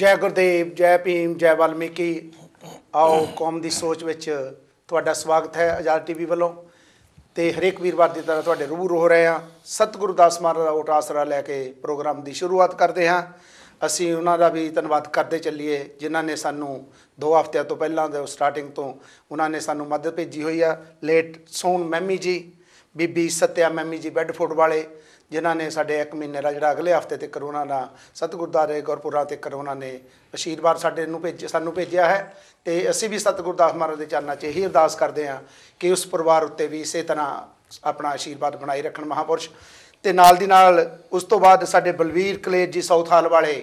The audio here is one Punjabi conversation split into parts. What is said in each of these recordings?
जय गुरुदेव, जय भीम, जय वाल्मीकि। आओ कौम की सोच में तुहाडा स्वागत है आज़ाद टीवी वालों। तो हरेक वीरवार की तरह तुहाडे रूबरू हो रहे हैं। सतगुरु दास महाराज का ओट आसरा लैके प्रोग्राम की शुरुआत करते हैं। असी उन्होंने भी धन्यवाद करते चलीए जिन्होंने सानू 2 हफ्तियां तो पहला स्टार्टिंग तो उन्होंने सानू मदद भेजी हुई है। लेट सोन मैमी जी, बीबी सत्या मैमी जी बैडफोर्ड वाले, जिन्होंने साढ़े 1 महीने का जोड़ा अगले हफ्ते तक उन्होंने सतगुरुद्वारे गुरपुरा तक उन्होंने आशीर्वाद सानू भेजा है। तो असी भी सतगुरु दास महाराज के चरणों से यही अरदास करते हैं कि उस परिवार उत्ते भी इस तरह अपना आशीर्वाद बनाई रखन महापुरुष। तो नाल दी नाल उस तो बाद साडे बलवीर कलेर जी साउथ हाल वाले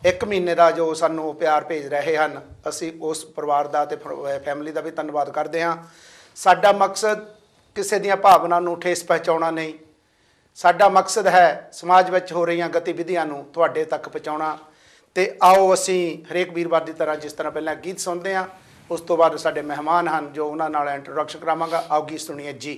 1 महीने का जो सानू प्यार भेज रहे हैं, असी उस परिवार का ते फैमिली का भी धन्यवाद करते हैं। साडा मकसद किसी दी भावना नूं ठेस पहुँचाउणा नहीं, साडा मकसद है समाज में हो रही गतिविधियां नूं तुहाडे तक पहुँचाउणा। तो आओ असी हरेक वीरवार की तरह जिस तरह पहले गीत सुनते हैं, उस तो बाद साडे मेहमान हैं जो उन्हां नाल इंट्रोडक्शन करावांगा। आओ गीत सुनिए जी।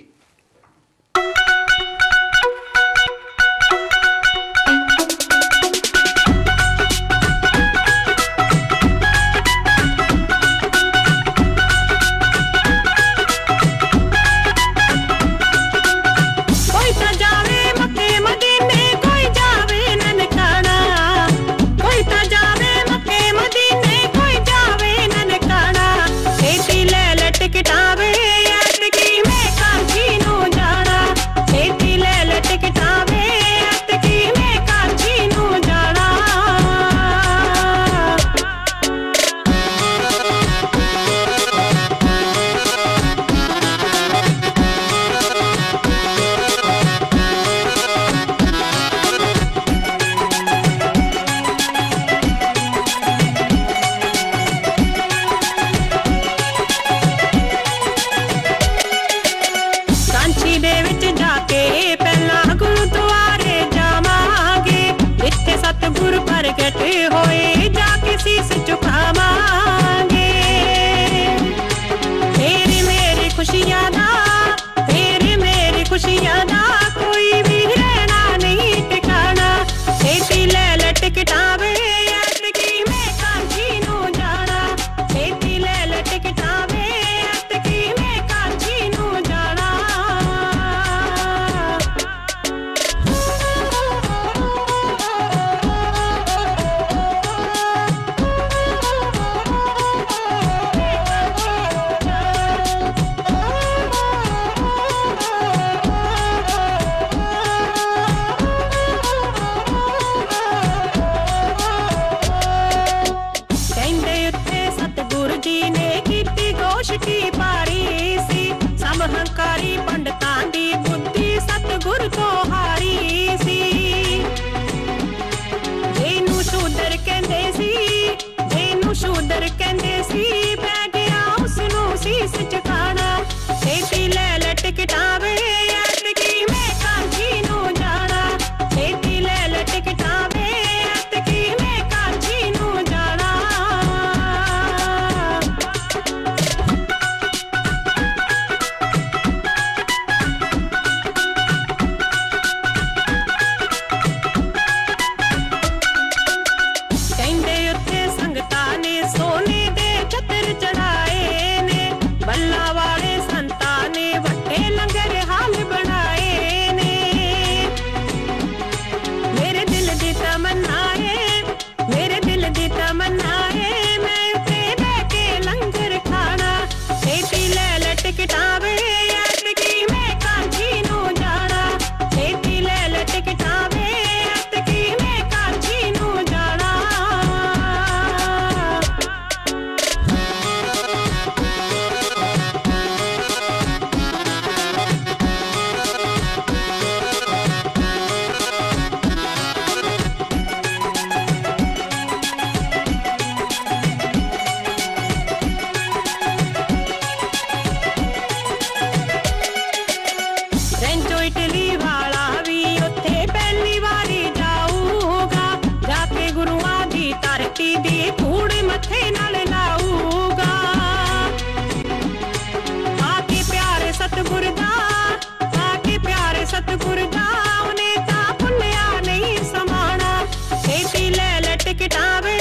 सतगुर जाओ ने ता भुलिया नहीं समाना, खेती ले लटकटावे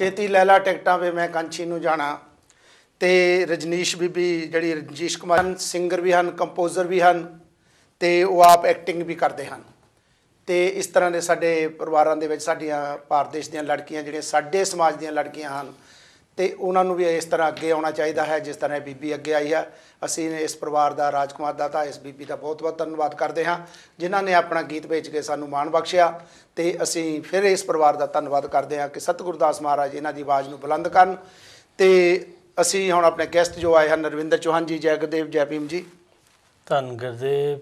ਛੇਤੀ ਲੈ ਲਾ ਟਿਕਟਾਂ ਵੇ ਮੈਂ ਕਾਂਚੀ ਨੂੰ ਜਾਣਾ। ਤੇ ਰਜਨੀਸ਼ ਬੀਬੀ ਜਿਹੜੀ ਰਜਨੀਸ਼ ਕੁਮਾਰ ਸਿੰਗਰ ਵੀ ਹਨ, ਕੰਪੋਜ਼ਰ ਵੀ ਹਨ ਤੇ ਉਹ ਆਪ ਐਕਟਿੰਗ ਵੀ ਕਰਦੇ ਹਨ। ਤੇ ਇਸ ਤਰ੍ਹਾਂ ਦੇ ਸਾਡੇ ਪਰਿਵਾਰਾਂ ਦੇ ਵਿੱਚ ਸਾਡੀਆਂ ਭਾਰਤ ਦੇਸ਼ ਦੀਆਂ ਲੜਕੀਆਂ ਜਿਹੜੀਆਂ ਸਾਡੇ ਸਮਾਜ ਦੀਆਂ ਲੜਕੀਆਂ ਹਨ ਤੇ ਉਹਨਾਂ ਨੂੰ ਵੀ ਇਸ ਤਰ੍ਹਾਂ ਅੱਗੇ ਆਉਣਾ ਚਾਹੀਦਾ ਹੈ ਜਿਸ ਤਰ੍ਹਾਂ ਇਹ ਬੀਬੀ ਅੱਗੇ ਆਈ ਹੈ। ਅਸੀਂ ਇਸ ਪਰਿਵਾਰ ਦਾ, ਰਾਜਕੁਮਾਰ ਦਾ ਤਾਂ ਇਸ ਬੀਬੀ ਦਾ ਬਹੁਤ ਬਹੁਤ ਧੰਨਵਾਦ ਕਰਦੇ ਹਾਂ ਜਿਨ੍ਹਾਂ ਨੇ ਆਪਣਾ ਗੀਤ ਵੇਚ ਕੇ ਸਾਨੂੰ ਮਾਣ ਬਖਸ਼ਿਆ। ਤੇ ਅਸੀਂ ਫਿਰ ਇਸ ਪਰਿਵਾਰ ਦਾ ਧੰਨਵਾਦ ਕਰਦੇ ਹਾਂ ਕਿ ਸਤਿਗੁਰੂ ਦਾਸ ਮਹਾਰਾਜ ਇਹਨਾਂ ਦੀ ਆਵਾਜ਼ ਨੂੰ ਬੁਲੰਦ ਕਰਨ। ਤੇ ਅਸੀਂ ਹੁਣ ਆਪਣੇ ਗੈਸਟ ਜੋ ਆਏ ਹਨ ਰਵਿੰਦਰ ਚੌਹਾਨ ਜੀ, ਜੈ ਗੁਰਦੇਵ, ਜੈ ਭੀਮ ਜੀ। ਧੰਨ ਗੁਰਦੇਵ।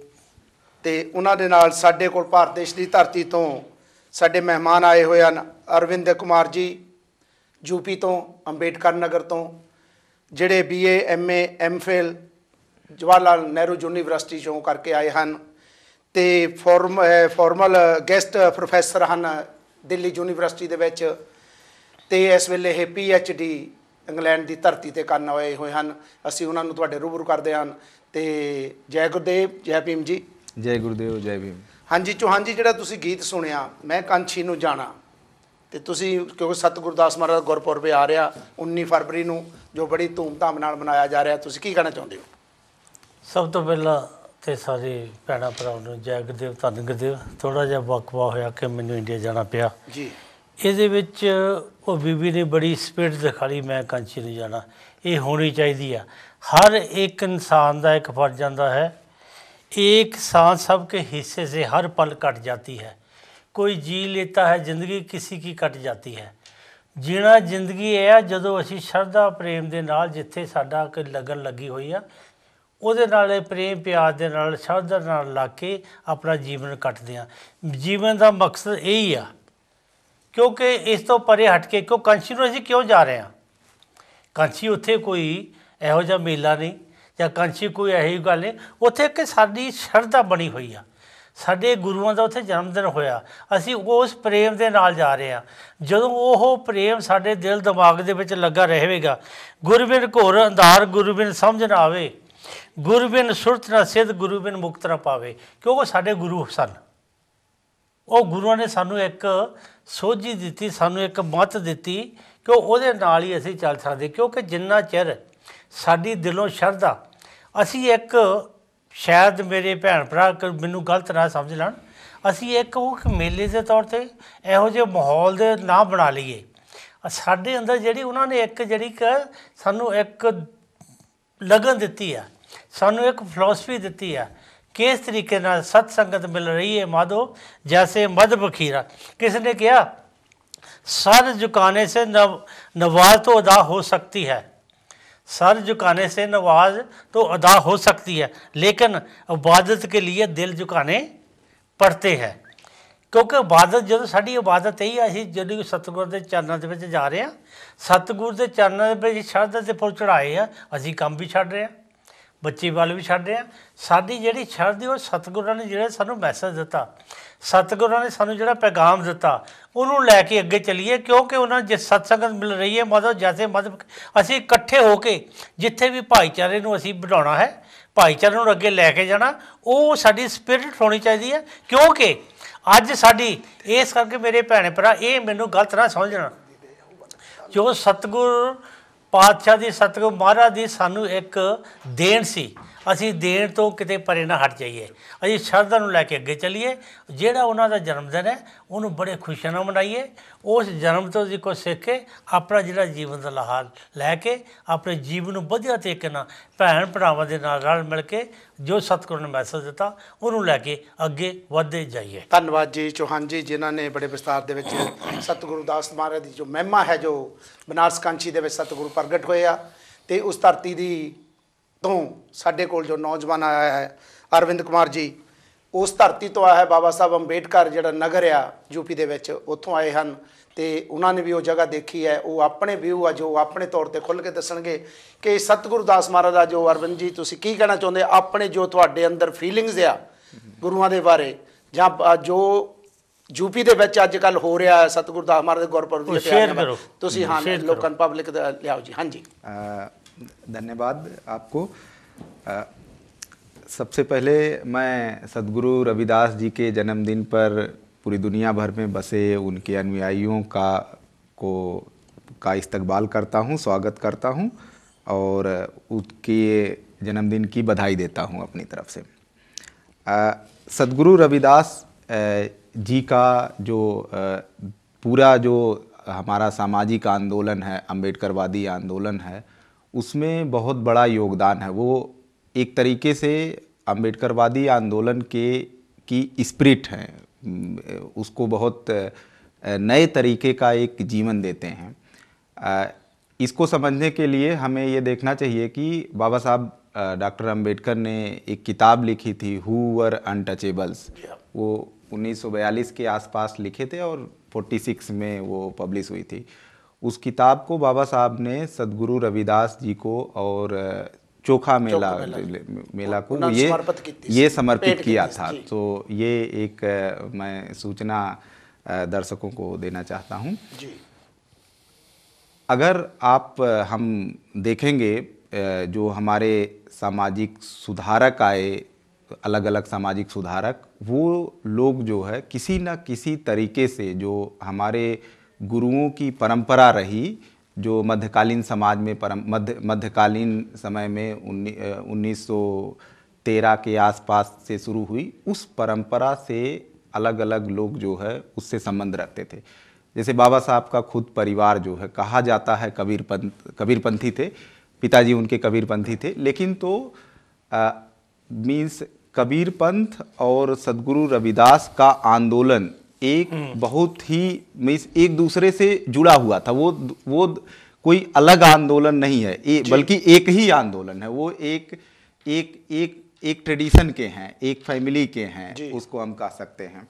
ਤੇ ਉਹਨਾਂ ਦੇ ਨਾਲ ਸਾਡੇ ਕੋਲ ਭਾਰਤ ਦੇਸ਼ ਦੀ ਧਰਤੀ ਤੋਂ ਸਾਡੇ ਮਹਿਮਾਨ ਆਏ ਹੋਏ ਹਨ। ਅਰਵਿੰਦ ਕੁਮਾਰ ਜੀ ਯੂਪੀ ਤੋਂ, ਅੰਬੇਡਕਰ ਨਗਰ ਤੋਂ, ਜਿਹੜੇ BA MA MPhil Jawahar Lal Nehru university 'ਚੋਂ ਕਰਕੇ ਆਏ ਹਨ। ਤੇ ਫਾਰਮਲ ਗੈਸਟ ਪ੍ਰੋਫੈਸਰ ਹਨ ਦਿੱਲੀ ਯੂਨੀਵਰਸਿਟੀ ਦੇ ਵਿੱਚ। ਤੇ ਇਸ ਵੇਲੇ ਇਹ PhD ਇੰਗਲੈਂਡ ਦੀ ਧਰਤੀ ਤੇ ਕਰਨ ਆਏ ਹੋਏ ਹਨ। ਅਸੀਂ ਉਹਨਾਂ ਨੂੰ ਤੁਹਾਡੇ ਰੂਬਰੂ ਕਰਦੇ ਹਨ। ਤੇ ਜੈ ਗੁਰਦੇਵ, ਜੈ ਭੀਮ ਜੀ। ਜੈ ਗੁਰਦੇਵ, ਜੈ ਭੀਮ। ਹਾਂਜੀ ਚੌਹਾਨ ਜੀ, ਜਿਹੜਾ ਤੁਸੀਂ ਗੀਤ ਸੁਣਿਆ ਮੈਂ ਕਾਂਚੀ ਨੂੰ ਜਾਣਾ, ਤੇ ਤੁਸੀਂ ਕਿਉਂਕਿ ਸਤਿਗੁਰੂ ਦਾਸ ਮਹਾਰਾਜ ਦਾ ਗੁਰਪੁਰਬ ਆ ਰਿਹਾ 19 ਫਰਵਰੀ ਨੂੰ ਜੋ ਬੜੀ ਧੂਮਧਾਮ ਨਾਲ ਮਨਾਇਆ ਜਾ ਰਿਹਾ, ਤੁਸੀਂ ਕੀ ਕਹਿਣਾ ਚਾਹੁੰਦੇ ਹੋ? ਸਭ ਤੋਂ ਪਹਿਲਾਂ ਤੇ ਸਾਰੇ ਭੈਣਾਂ ਭਰਾਵਾਂ ਨੂੰ ਜੈ ਗੁਰਦੇਵ, ਧੰਨ ਗੁਰਦੇਵ। ਥੋੜ੍ਹਾ ਜਿਹਾ ਵਕਵਾ ਹੋਇਆ ਕਿ ਮੈਨੂੰ ਇੰਡੀਆ ਜਾਣਾ ਪਿਆ ਜੀ। ਇਹਦੇ ਵਿੱਚ ਉਹ ਬੀਬੀ ਨੇ ਬੜੀ ਸਪੀਡ ਦਿਖਾਈ, ਮੈਂ ਕਾਂਚੀ ਨੂੰ ਜਾਣਾ। ਇਹ ਹੋਣੀ ਚਾਹੀਦੀ ਆ। हर एक इंसान का एक फर्ज आता है। एक सांस सबके हिस्से से हर पल कट जाती है। कोई जी लेता है ज़िंदगी, किसी की कट जाती है। जीना जिंदगी है ਜਦੋਂ ਅਸੀਂ ਸ਼ਰਧਾ ਪ੍ਰੇਮ ਦੇ ਨਾਲ ਜਿੱਥੇ ਸਾਡਾ ਕੋਈ ਲਗਨ ਲੱਗੀ ਹੋਈ ਆ ਉਹਦੇ ਨਾਲ ਪ੍ਰੇਮ ਪਿਆਰ ਦੇ ਨਾਲ ਸ਼ਰਧਾ ਨਾਲ ਲਾ ਕੇ ਆਪਣਾ ਜੀਵਨ ਕੱਟਦੇ ਆ। ਜੀਵਨ ਦਾ ਮਕਸਦ ਇਹੀ ਆ ਕਿਉਂਕਿ ਇਸ ਤੋਂ ਪਰੇ ਹਟ ਕੇ ਕਿਉਂ ਕਾਂਚੀ ਨੂੰ ਅਸੀਂ ਕਿਉਂ ਜਾ ਰਹੇ ਹਾਂ। ਕਾਂਚੀ ਉੱਥੇ ਕੋਈ ਇਹੋ ਜਿਹਾ ਮੇਲਾ ਨਹੀਂ ਜਾਂ ਕਾਂਚੀ ਕੋਈ ਇਹੋ ਜਿਹੀ ਗੱਲ ਨਹੀਂ। ਉੱਥੇ ਕਿ ਸਾਡੀ ਸ਼ਰਧਾ ਬਣੀ ਹੋਈ ਆ, ਸਾਡੇ ਗੁਰੂਆਂ ਦਾ ਉੱਥੇ ਜਨਮ ਦਿਨ ਹੋਇਆ, ਅਸੀਂ ਉਸ ਪ੍ਰੇਮ ਦੇ ਨਾਲ ਜਾ ਰਹੇ ਹਾਂ। ਜਦੋਂ ਉਹ ਪ੍ਰੇਮ ਸਾਡੇ ਦਿਲ ਦਿਮਾਗ ਦੇ ਵਿੱਚ ਲੱਗਾ ਰਹੇਗਾ, ਗੁਰਬਿਨ ਘੋਰ ਅੰਧਾਰ ਗੁਰਬਿਨ ਸਮਝ ਨਾ ਆਵੇ, ਗੁਰਬਿਨ ਸੁਰਤ ਨਾ ਸਿੱਧ ਗੁਰਬਿਨ ਮੁਕਤ ਨਾ ਪਾਵੇ। ਕਿਉਂਕਿ ਸਾਡੇ ਗੁਰੂ ਸਨ, ਉਹ ਗੁਰੂਆਂ ਨੇ ਸਾਨੂੰ ਇੱਕ ਸੋਝੀ ਦਿੱਤੀ, ਸਾਨੂੰ ਇੱਕ ਮੱਤ ਦਿੱਤੀ ਕਿ ਉਹਦੇ ਨਾਲ ਹੀ ਅਸੀਂ ਚੱਲ ਸਕਦੇ। ਕਿਉਂਕਿ ਜਿੰਨਾ ਚਿਰ ਸਾਡੀ ਦਿਲੋਂ ਸ਼ਰਧਾ, ਅਸੀਂ ਇੱਕ ਸ਼ਾਇਦ ਮੇਰੇ ਭੈਣ ਭਰਾ ਮੈਨੂੰ ਗਲਤ ਨਾ ਸਮਝ ਲੈਣ, ਅਸੀਂ ਇੱਕ ਉਹ ਮੇਲੇ ਦੇ ਤੌਰ 'ਤੇ ਇਹੋ ਜਿਹੇ ਮਾਹੌਲ ਦੇ ਨਾ ਬਣਾ ਲਈਏ। ਸਾਡੇ ਅੰਦਰ ਜਿਹੜੀ ਉਹਨਾਂ ਨੇ ਇੱਕ ਜਿਹੜੀ ਕਿ ਸਾਨੂੰ ਇੱਕ ਲਗਨ ਦਿੱਤੀ ਆ, ਸਾਨੂੰ ਇੱਕ ਫਿਲਾਸਫੀ ਦਿੱਤੀ ਆ ਕਿ ਇਸ ਤਰੀਕੇ ਨਾਲ ਸਤ ਸੰਗਤ ਮਿਲ ਰਹੀ ਹੈ ਮਾਧੋ ਜੈਸੇ ਮਧ ਬਖੀਰਾ। ਕਿਸ ਨੇ ਕਿਹਾ सर झुकाने से नवाज तो अदा हो सकती है, सर झुकाने से नवाज तो अदा हो सकती है, लेकिन इबादत के लिए दिल झुकाने पड़ते हैं। क्योंकि इबादत जो साड़ी इबादत यही असीं जो सतगुर के चरणों के जा रहे हैं, सतगुर के चरणों के शरधा के फुल चढ़ाए हैं, असीं काम भी छड्ड रहे हैं, ਬੱਚੀ ਵੱਲ ਵੀ ਛੱਡ ਰਹੇ ਹਾਂ। ਸਾਡੀ ਜਿਹੜੀ ਸ਼ਰਧਾ ਉਹ ਸਤਿਗੁਰਾਂ ਨੇ ਜਿਹੜਾ ਸਾਨੂੰ ਮੈਸੇਜ ਦਿੱਤਾ, ਸਤਿਗੁਰਾਂ ਨੇ ਸਾਨੂੰ ਜਿਹੜਾ ਪੈਗਾਮ ਦਿੱਤਾ ਉਹਨੂੰ ਲੈ ਕੇ ਅੱਗੇ ਚੱਲੀਏ। ਕਿਉਂਕਿ ਉਹਨਾਂ ਜਿਸ ਸਤਸੰਗਤ ਮਿਲ ਰਹੀ ਹੈ ਮਤਲਬ ਜੈਸੇ ਮਤਲਬ ਅਸੀਂ ਇਕੱਠੇ ਹੋ ਕੇ ਜਿੱਥੇ ਵੀ ਭਾਈਚਾਰੇ ਨੂੰ ਅਸੀਂ ਵਧਾਉਣਾ ਹੈ, ਭਾਈਚਾਰੇ ਨੂੰ ਅੱਗੇ ਲੈ ਕੇ ਜਾਣਾ, ਉਹ ਸਾਡੀ ਸਪਿਰਿਟ ਹੋਣੀ ਚਾਹੀਦੀ ਹੈ। ਕਿਉਂਕਿ ਅੱਜ ਸਾਡੀ ਇਸ ਕਰਕੇ ਮੇਰੇ ਭੈਣੇ ਭਰਾ ਇਹ ਮੈਨੂੰ ਗਲਤ ਨਾ ਸਮਝਣਾ, ਜੋ ਸਤਿਗੁਰ ਪਾਤਸ਼ਾਹ ਦੀ ਸਤਿਗੁਰ ਮਹਾਰਾਜ ਦੀ ਸਾਨੂੰ ਇੱਕ ਦੇਣ ਸੀ, ਅਸੀਂ ਦੇਣ ਤੋਂ ਕਿਤੇ ਪਰੇ ਨਾ ਹਟ ਜਾਈਏ, ਅਸੀਂ ਸ਼ਰਧਾ ਨੂੰ ਲੈ ਕੇ ਅੱਗੇ ਚੱਲੀਏ। ਜਿਹੜਾ ਉਹਨਾਂ ਦਾ ਜਨਮ ਦਿਨ ਹੈ ਉਹਨੂੰ ਬੜੇ ਖੁਸ਼ੀਆਂ ਨਾਲ ਮਨਾਈਏ। ਉਸ ਜਨਮ ਤੋਂ ਅਸੀਂ ਕੁਛ ਸਿੱਖ ਕੇ ਆਪਣਾ ਜਿਹੜਾ ਜੀਵਨ ਦਾ ਲਾਹਾ ਲੈ ਕੇ ਆਪਣੇ ਜੀਵਨ ਨੂੰ ਵਧੀਆ ਤਰੀਕੇ ਨਾਲ ਭੈਣ ਭਰਾਵਾਂ ਦੇ ਨਾਲ ਰਲ ਮਿਲ ਕੇ ਜੋ ਸਤਿਗੁਰੂ ਨੇ ਮੈਸੇਜ ਦਿੱਤਾ ਉਹਨੂੰ ਲੈ ਕੇ ਅੱਗੇ ਵਧਦੇ ਜਾਈਏ। ਧੰਨਵਾਦ ਜੀ ਚੌਹਾਨ ਜੀ, ਜਿਨ੍ਹਾਂ ਨੇ ਬੜੇ ਵਿਸਤਾਰ ਦੇ ਵਿੱਚ ਸਤਿਗੁਰੂ ਦਾਸ ਮਹਾਰਾਜ ਦੀ ਜੋ ਮਹਿਮਾ ਹੈ, ਜੋ ਬਨਾਰਸ ਕਾਂਚੀ ਦੇ ਵਿੱਚ ਸਤਿਗੁਰੂ ਪ੍ਰਗਟ ਹੋਏ ਆ, ਅਤੇ ਉਸ ਧਰਤੀ ਦੀ ਤੋਂ ਸਾਡੇ ਕੋਲ ਜੋ ਨੌਜਵਾਨ ਆਇਆ ਹੈ ਅਰਵਿੰਦ ਕੁਮਾਰ ਜੀ, ਉਸ ਧਰਤੀ ਤੋਂ ਆਇਆ ਹੈ। ਬਾਬਾ ਸਾਹਿਬ ਅੰਬੇਡਕਰ ਜਿਹੜਾ ਨਗਰ ਆ ਯੂਪੀ ਦੇ ਵਿੱਚ, ਉੱਥੋਂ ਆਏ ਹਨ ਅਤੇ ਉਹਨਾਂ ਨੇ ਵੀ ਉਹ ਜਗ੍ਹਾ ਦੇਖੀ ਹੈ। ਉਹ ਆਪਣੇ ਵਿਊ ਆ ਜੋ ਆਪਣੇ ਤੌਰ 'ਤੇ ਖੁੱਲ੍ਹ ਕੇ ਦੱਸਣਗੇ ਕਿ ਸਤਿਗੁਰੂ ਦਾਸ ਮਹਾਰਾਜ ਦਾ ਜੋ ਅਰਵਿੰਦ ਜੀ ਤੁਸੀਂ ਕੀ ਕਹਿਣਾ ਚਾਹੁੰਦੇ ਆਪਣੇ ਜੋ ਤੁਹਾਡੇ ਅੰਦਰ ਫੀਲਿੰਗਸ ਆ ਗੁਰੂਆਂ ਦੇ ਬਾਰੇ, ਜਾਂ ਜੋ ਯੂਪੀ ਦੇ ਵਿੱਚ ਅੱਜ ਕੱਲ੍ਹ ਹੋ ਰਿਹਾ ਹੈ ਸਤਿਗੁਰੂ ਦਾਸ ਮਹਾਰਾਜ ਦੇ ਗੁਰਪੁਰਬ ਦੀ ਤਿਆਰੀਆਂ, ਤੁਸੀਂ ਹਾਂ ਲੋਕਾਂ ਨੂੰ ਪਬਲਿਕ ਲਿਆਓ ਜੀ। ਹਾਂਜੀ, धन्यवाद आपको। सबसे पहले मैं सद्गुरु रविदास जी के जन्मदिन पर पूरी दुनिया भर में बसे उनके अनुयायियों को का इस्तकबाल करता हूँ, स्वागत करता हूँ और उसके जन्मदिन की बधाई देता हूँ अपनी तरफ से। सद्गुरु रविदास जी का जो पूरा जो हमारा सामाजिक आंदोलन है, अम्बेडकरवादी आंदोलन है, उसमें बहुत बड़ा योगदान है। वो एक तरीके से अम्बेडकरवादी आंदोलन की स्पिरिट है, उसको बहुत नए तरीके का एक जीवन देते हैं। इसको समझने के लिए हमें ये देखना चाहिए कि बाबा साहब डॉक्टर अंबेडकर ने एक किताब लिखी थी, हु वर अनटचेबल्स। वो 1942 के आसपास लिखे थे और 46 में वो पब्लिश हुई थी। उस किताब को बाबा साहब ने सद्गुरु रविदास जी को और चोखा मेला को ये समर्पित किया था। तो ये एक मैं सूचना दर्शकों को देना चाहता हूँ। अगर हम देखेंगे जो हमारे सामाजिक सुधारक आए, अलग अलग सामाजिक सुधारक, वो लोग जो है किसी न किसी तरीके से जो हमारे गुरुओं की परंपरा रही, जो मध्यकालीन समाज में मध्यकालीन समय में 1913 के आसपास से शुरू हुई, उस परंपरा से अलग अलग लोग जो है उससे संबंध रखते थे। जैसे बाबा साहब का खुद परिवार जो है, कहा जाता है कबीरपंथी थे, पिताजी उनके कबीरपंथी थे, लेकिन तो मीन्स कबीरपंथ और सद्गुरु रविदास का आंदोलन एक बहुत ही मीन्स एक दूसरे से जुड़ा हुआ था। वो कोई अलग आंदोलन नहीं है, बल्कि एक ही आंदोलन है। वो एक ट्रेडिशन के हैं, एक फैमिली के हैं, उसको हम कह सकते हैं।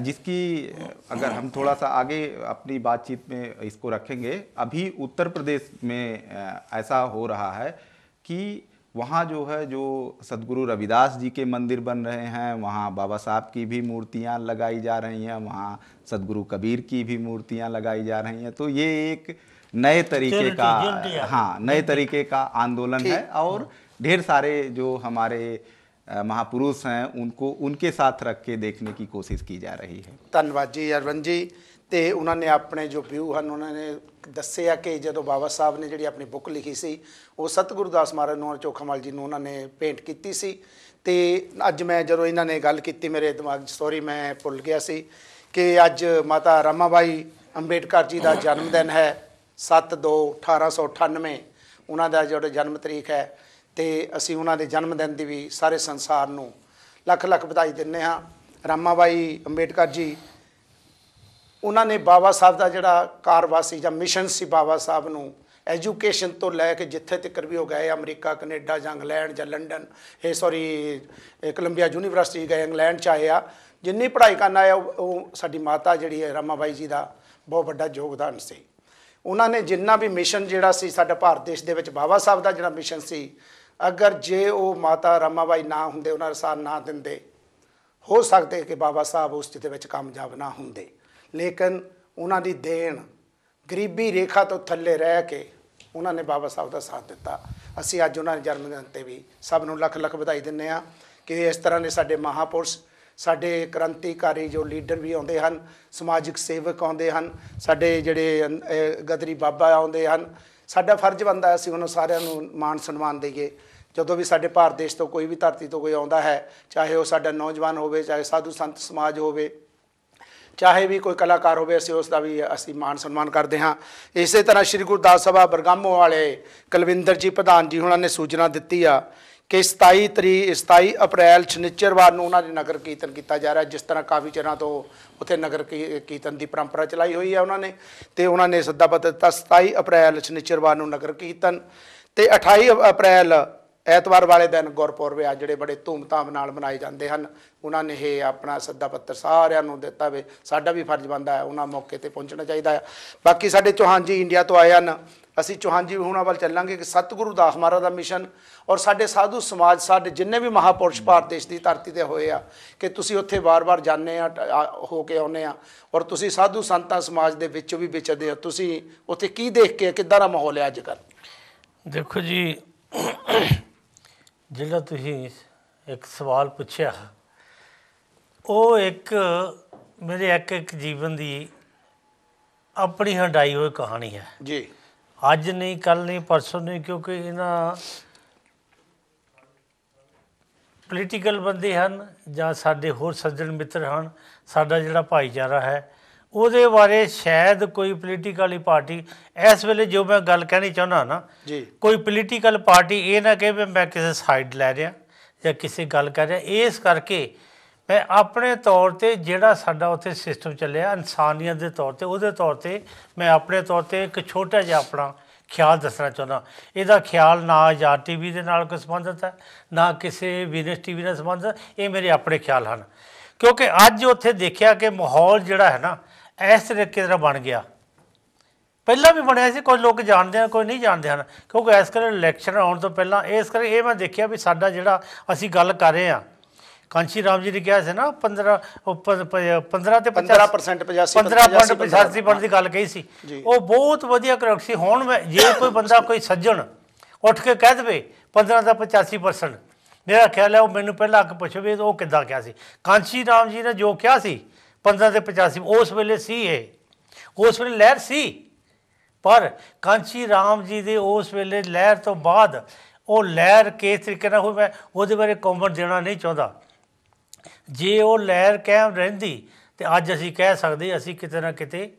जिसकी अगर हम थोड़ा सा आगे अपनी बातचीत में इसको रखेंगे, अभी उत्तर प्रदेश में ऐसा हो रहा है कि वहाँ जो है जो सद्गुरु रविदास जी के मंदिर बन रहे हैं, वहाँ बाबा साहब की भी मूर्तियाँ लगाई जा रही हैं, वहाँ सद्गुरु कबीर की भी मूर्तियाँ लगाई जा रही हैं। तो ये एक नए तरीके का नए तरीके का आंदोलन है और ढेर सारे जो हमारे महापुरुष हैं उनको उनके साथ रख के देखने की कोशिश की जा रही है। धन्यवाद जी अरविंद जी। ਤੇ ਉਹਨਾਂ ਨੇ ਆਪਣੇ ਜੋ ਵਿਊ ਹਨ ਉਹਨਾਂ ਨੇ ਦੱਸਿਆ ਕਿ ਜਦੋਂ ਬਾਬਾ ਸਾਹਿਬ ਨੇ ਜਿਹੜੀ ਆਪਣੀ ਬੁੱਕ ਲਿਖੀ ਸੀ ਉਹ ਸਤਿਗੁਰੂ ਦਾਸ ਮਹਾਰਾਜ ਨੂੰ ਚੋਖਾਮਲ ਜੀ ਨੂੰ ਉਹਨਾਂ ਨੇ ਪੇਂਟ ਕੀਤੀ ਸੀ। ਤੇ ਅੱਜ ਮੈਂ ਜਦੋਂ ਇਹਨਾਂ ਨੇ ਗੱਲ ਕੀਤੀ ਮੇਰੇ ਦਿਮਾਗ 'ਚ ਸੌਰੀ ਮੈਂ ਭੁੱਲ ਗਿਆ ਸੀ ਕਿ ਅੱਜ ਮਾਤਾ ਰਮਾਬਾਈ ਅੰਬੇਡਕਰ ਜੀ ਦਾ ਜਨਮ ਦਿਨ ਹੈ 7/2/1898 ਉਹਨਾਂ ਦਾ ਜਿਹੜਾ ਜਨਮ ਤਰੀਕ ਹੈ। ਤੇ ਅਸੀਂ ਉਹਨਾਂ ਦੇ ਜਨਮ ਦਿਨ ਦੀ ਵੀ ਸਾਰੇ ਸੰਸਾਰ ਨੂੰ ਲੱਖ ਲੱਖ ਵਧਾਈ ਦਿੰਦੇ ਹਾਂ। ਰਮਾਬਾਈ ਅੰਬੇਡਕਰ ਜੀ ਉਹਨਾਂ ਨੇ ਬਾਬਾ ਸਾਹਿਬ ਦਾ ਜਿਹੜਾ ਕਾਰਵਾ ਸੀ ਜਾਂ ਮਿਸ਼ਨ ਸੀ ਬਾਬਾ ਸਾਹਿਬ ਨੂੰ ਐਜੂਕੇਸ਼ਨ ਤੋਂ ਲੈ ਕੇ ਜਿੱਥੇ ਤੱਕ ਵੀ ਉਹ ਗਏ, ਅਮਰੀਕਾ, ਕੈਨੇਡਾ ਜਾਂ ਇੰਗਲੈਂਡ ਜਾਂ ਲੰਡਨ, ਕੋਲੰਬੀਆ ਯੂਨੀਵਰਸਿਟੀ ਗਏ, ਇੰਗਲੈਂਡ 'ਚ ਆਏ ਆ, ਜਿੰਨੀ ਪੜ੍ਹਾਈ ਕਰਨ ਆਇਆ ਉਹ ਸਾਡੀ ਮਾਤਾ ਜਿਹੜੀ ਹੈ ਰਮਾਬਾਈ ਜੀ ਦਾ ਬਹੁਤ ਵੱਡਾ ਯੋਗਦਾਨ ਸੀ। ਉਹਨਾਂ ਨੇ ਜਿੰਨਾ ਵੀ ਮਿਸ਼ਨ ਜਿਹੜਾ ਸੀ ਸਾਡਾ ਭਾਰਤ ਦੇਸ਼ ਦੇ ਵਿੱਚ ਬਾਬਾ ਸਾਹਿਬ ਦਾ ਜਿਹੜਾ ਮਿਸ਼ਨ ਸੀ, ਅਗਰ ਜੇ ਉਹ ਮਾਤਾ ਰਮਾਬਾਈ ਨਾ ਹੁੰਦੇ, ਉਹਨਾਂ ਦਾ ਸਾਥ ਨਾ ਦਿੰਦੇ, ਹੋ ਸਕਦੇ ਕਿ ਬਾਬਾ ਸਾਹਿਬ ਉਸ ਚੀਜ਼ ਦੇ ਵਿੱਚ ਕਾਮਯਾਬ ਨਾ ਹੁੰਦੇ। ਲੇਕਿਨ ਉਹਨਾਂ ਦੀ ਦੇਣ ਗਰੀਬੀ ਰੇਖਾ ਤੋਂ ਥੱਲੇ ਰਹਿ ਕੇ ਉਹਨਾਂ ਨੇ ਬਾਬਾ ਸਾਹਿਬ ਦਾ ਸਾਥ ਦਿੱਤਾ। ਅਸੀਂ ਅੱਜ ਉਹਨਾਂ ਦੇ ਜਨਮ ਦਿਨ 'ਤੇ ਵੀ ਸਭ ਨੂੰ ਲੱਖ ਲੱਖ ਵਧਾਈ ਦਿੰਦੇ ਹਾਂ ਕਿ ਇਸ ਤਰ੍ਹਾਂ ਦੇ ਸਾਡੇ ਮਹਾਂਪੁਰਸ਼, ਸਾਡੇ ਕ੍ਰਾਂਤੀਕਾਰੀ ਜੋ ਲੀਡਰ ਵੀ ਆਉਂਦੇ ਹਨ, ਸਮਾਜਿਕ ਸੇਵਕ ਆਉਂਦੇ ਹਨ, ਸਾਡੇ ਜਿਹੜੇ ਗਦਰੀ ਬਾਬਾ ਆਉਂਦੇ ਹਨ। ਸਾਡਾ ਫਰਜ਼ ਬਣਦਾ ਅਸੀਂ ਉਹਨਾਂ ਸਾਰਿਆਂ ਨੂੰ ਮਾਣ ਸਨਮਾਨ ਦੇਈਏ। ਜਦੋਂ ਵੀ ਸਾਡੇ ਭਾਰਤ ਦੇਸ਼ ਤੋਂ ਕੋਈ ਵੀ ਧਰਤੀ ਤੋਂ ਕੋਈ ਆਉਂਦਾ ਹੈ, ਚਾਹੇ ਉਹ ਸਾਡਾ ਨੌਜਵਾਨ ਹੋਵੇ, ਚਾਹੇ ਸਾਧੂ ਸੰਤ ਸਮਾਜ ਹੋਵੇ, ਚਾਹੇ ਵੀ ਕੋਈ ਕਲਾਕਾਰ ਹੋਵੇ, ਅਸੀਂ ਉਸ ਦਾ ਵੀ ਅਸੀਂ ਮਾਣ ਸਨਮਾਨ ਕਰਦੇ ਹਾਂ। ਇਸੇ ਤਰ੍ਹਾਂ ਸ਼੍ਰੀ ਗੁਰਦਾਸ ਸਭਾ ਬਰਗਾਮੋ ਵਾਲੇ ਕੁਲਵਿੰਦਰ ਜੀ ਪ੍ਰਧਾਨ ਜੀ ਉਹਨਾਂ ਨੇ ਸੂਚਨਾ ਦਿੱਤੀ ਆ ਕਿ 27 ਅਪ੍ਰੈਲ ਸ਼ਨੀਚਰਵਾਰ ਨੂੰ ਉਹਨਾਂ ਦੇ ਨਗਰ ਕੀਰਤਨ ਕੀਤਾ ਜਾ ਰਿਹਾ। ਜਿਸ ਤਰ੍ਹਾਂ ਕਾਫੀ ਚਿਰਾਂ ਤੋਂ ਉੱਥੇ ਨਗਰ ਕੀਰਤਨ ਦੀ ਪਰੰਪਰਾ ਚਲਾਈ ਹੋਈ ਹੈ ਉਹਨਾਂ ਨੇ, ਅਤੇ ਉਹਨਾਂ ਨੇ ਸੱਦਾ ਪੱਤਰ ਦਿੱਤਾ 27 ਅਪ੍ਰੈਲ ਸ਼ਨੀਚਰਵਾਰ ਨੂੰ ਨਗਰ ਕੀਰਤਨ, ਅਤੇ 28 ਅਪ੍ਰੈਲ ਐਤਵਾਰ ਵਾਲੇ ਦਿਨ ਗੁਰਪੁਰਬ ਆ ਜਿਹੜੇ ਬੜੇ ਧੂਮਧਾਮ ਨਾਲ ਮਨਾਏ ਜਾਂਦੇ ਹਨ। ਉਹਨਾਂ ਨੇ ਇਹ ਆਪਣਾ ਸੱਦਾ ਪੱਤਰ ਸਾਰਿਆਂ ਨੂੰ ਦਿੱਤਾ ਵੇ। ਸਾਡਾ ਵੀ ਫਰਜ਼ ਬਣਦਾ ਹੈ ਉਹਨਾਂ ਮੌਕੇ 'ਤੇ ਪਹੁੰਚਣਾ ਚਾਹੀਦਾ ਹੈ। ਬਾਕੀ ਸਾਡੇ ਚੌਹਾਨ ਜੀ ਇੰਡੀਆ ਤੋਂ ਆਏ ਹਨ, ਅਸੀਂ ਚੌਹਾਨ ਜੀ ਉਹਨਾਂ ਵੱਲ ਚੱਲਾਂਗੇ ਕਿ ਸਤਿਗੁਰੂ ਦਾਸ ਮਹਾਰਾਜ ਦਾ ਮਿਸ਼ਨ ਔਰ ਸਾਡੇ ਸਾਧੂ ਸਮਾਜ, ਸਾਡੇ ਜਿੰਨੇ ਵੀ ਮਹਾਂਪੁਰਸ਼ ਭਾਰਤ ਦੇਸ਼ ਦੀ ਧਰਤੀ 'ਤੇ ਹੋਏ ਆ, ਕਿ ਤੁਸੀਂ ਉੱਥੇ ਵਾਰ-ਵਾਰ ਜਾਂਦੇ ਆ, ਹੋ ਕੇ ਆਉਂਦੇ ਆ, ਔਰ ਤੁਸੀਂ ਸਾਧੂ ਸੰਤਾਂ ਸਮਾਜ ਦੇ ਵਿੱਚੋਂ ਵੀ ਵਿਚਰਦੇ ਹੋ। ਤੁਸੀਂ ਉੱਥੇ ਕੀ ਦੇਖ ਕੇ ਕਿੱਦਾਂ ਦਾ ਮਾਹੌਲ ਹੈ ਅੱਜ ਕੱਲ੍ਹ? ਦੇਖੋ ਜੀ, ਜਿਹੜਾ ਤੁਸੀਂ ਇੱਕ ਸਵਾਲ ਪੁੱਛਿਆ ਉਹ ਇੱਕ ਮੇਰੇ ਇੱਕ ਜੀਵਨ ਦੀ ਆਪਣੀ ਹੰਡਾਈ ਹੋਈ ਕਹਾਣੀ ਹੈ। ਜੀ ਅੱਜ ਨਹੀਂ, ਕੱਲ ਨਹੀਂ, ਪਰਸੋਂ ਨਹੀਂ, ਕਿਉਂਕਿ ਇਹਨਾਂ ਪੋਲੀਟੀਕਲ ਬੰਦੇ ਹਨ ਜਾਂ ਸਾਡੇ ਹੋਰ ਸੱਜਣ ਮਿੱਤਰ ਹਨ, ਸਾਡਾ ਜਿਹੜਾ ਭਾਈਚਾਰਾ ਹੈ ਉਹਦੇ ਬਾਰੇ ਸ਼ਾਇਦ ਕੋਈ ਪੋਲੀਟੀਕਲ ਪਾਰਟੀ ਇਸ ਵੇਲੇ ਜੋ ਮੈਂ ਗੱਲ ਕਹਿਣੀ ਚਾਹੁੰਦਾ ਨਾ, ਜੀ ਕੋਈ ਪੋਲੀਟੀਕਲ ਪਾਰਟੀ ਇਹ ਨਾ ਕਹੇ ਵੀ ਮੈਂ ਕਿਸੇ ਸਾਈਡ ਲੈ ਰਿਹਾ ਜਾਂ ਕਿਸੇ ਗੱਲ ਕਰ ਰਿਹਾ। ਇਸ ਕਰਕੇ ਮੈਂ ਆਪਣੇ ਤੌਰ 'ਤੇ ਜਿਹੜਾ ਸਾਡਾ ਉੱਥੇ ਸਿਸਟਮ ਚੱਲਿਆ ਇਨਸਾਨੀਅਤ ਦੇ ਤੌਰ 'ਤੇ, ਉਹਦੇ ਤੌਰ 'ਤੇ ਮੈਂ ਆਪਣੇ ਤੌਰ 'ਤੇ ਇੱਕ ਛੋਟਾ ਜਿਹਾ ਆਪਣਾ ਖਿਆਲ ਦੱਸਣਾ ਚਾਹੁੰਦਾ। ਇਹਦਾ ਖਿਆਲ ਨਾ ਆਜ਼ਾਦ ਟੀਵੀ ਦੇ ਨਾਲ ਕੋਈ ਸੰਬੰਧਿਤ ਹੈ, ਨਾ ਕਿਸੇ ਵੀਨਸ ਟੀਵੀ ਨਾਲ ਸੰਬੰਧਿਤ, ਇਹ ਮੇਰੇ ਆਪਣੇ ਖਿਆਲ ਹਨ। ਕਿਉਂਕਿ ਅੱਜ ਉੱਥੇ ਦੇਖਿਆ ਕਿ ਮਾਹੌਲ ਜਿਹੜਾ ਹੈ ਨਾ ਇਸ ਤਰੀਕੇ ਦਾ ਬਣ ਗਿਆ, ਪਹਿਲਾਂ ਵੀ ਬਣਿਆ ਸੀ, ਕੁਝ ਲੋਕ ਜਾਣਦੇ ਹਨ, ਕੋਈ ਨਹੀਂ ਜਾਣਦੇ ਹਨ, ਕਿਉਂਕਿ ਇਸ ਕਰਕੇ ਇਲੈਕਸ਼ਨ ਆਉਣ ਤੋਂ ਪਹਿਲਾਂ ਇਸ ਕਰਕੇ ਇਹ ਮੈਂ ਦੇਖਿਆ ਵੀ ਸਾਡਾ ਜਿਹੜਾ ਅਸੀਂ ਗੱਲ ਕਰ ਰਹੇ ਹਾਂ, ਕਾਂਚੀ ਰਾਮ ਜੀ ਨੇ ਕਿਹਾ ਸੀ ਨਾ 15 ਤੇ 15% 85% ਦੀ ਗੱਲ ਕਹੀ ਸੀ, ਉਹ ਬਹੁਤ ਵਧੀਆ ਕਰੈਕਟ ਸੀ। ਹੁਣ ਮੈਂ ਜੇ ਕੋਈ ਬੰਦਾ ਕੋਈ ਸੱਜਣ ਉੱਠ ਕੇ ਕਹਿ ਦੇਵੇ 15 ਦਾ 85%, ਮੇਰਾ ਖਿਆਲ ਹੈ ਉਹ ਮੈਨੂੰ ਪਹਿਲਾਂ ਆ ਕੇ ਪੁੱਛੋ ਵੀ ਉਹ ਕਿੱਦਾਂ ਕਿਹਾ ਸੀ। ਕਾਂਚੀ ਰਾਮ ਜੀ ਨੇ ਜੋ ਕਿਹਾ ਸੀ 15 ਤੇ 85 ਉਸ ਵੇਲੇ ਸੀ, ਇਹ ਉਸ ਵੇਲੇ ਲਹਿਰ ਸੀ, ਪਰ ਕਾਂਚੀ ਰਾਮ ਜੀ ਦੇ ਉਸ ਵੇਲੇ ਲਹਿਰ ਤੋਂ ਬਾਅਦ ਉਹ ਲਹਿਰ ਕਿਸ ਤਰੀਕੇ ਨਾਲ ਹੋਈ ਮੈਂ ਉਹਦੇ ਬਾਰੇ ਕੌਮੈਂਟ ਦੇਣਾ ਨਹੀਂ ਚਾਹੁੰਦਾ। ਜੇ ਉਹ ਲਹਿਰ ਕਾਇਮ ਰਹਿੰਦੀ ਤੇ ਅੱਜ ਅਸੀਂ ਕਹਿ ਸਕਦੇ ਅਸੀਂ ਕਿਤੇ ਨਾ ਕਿਤੇ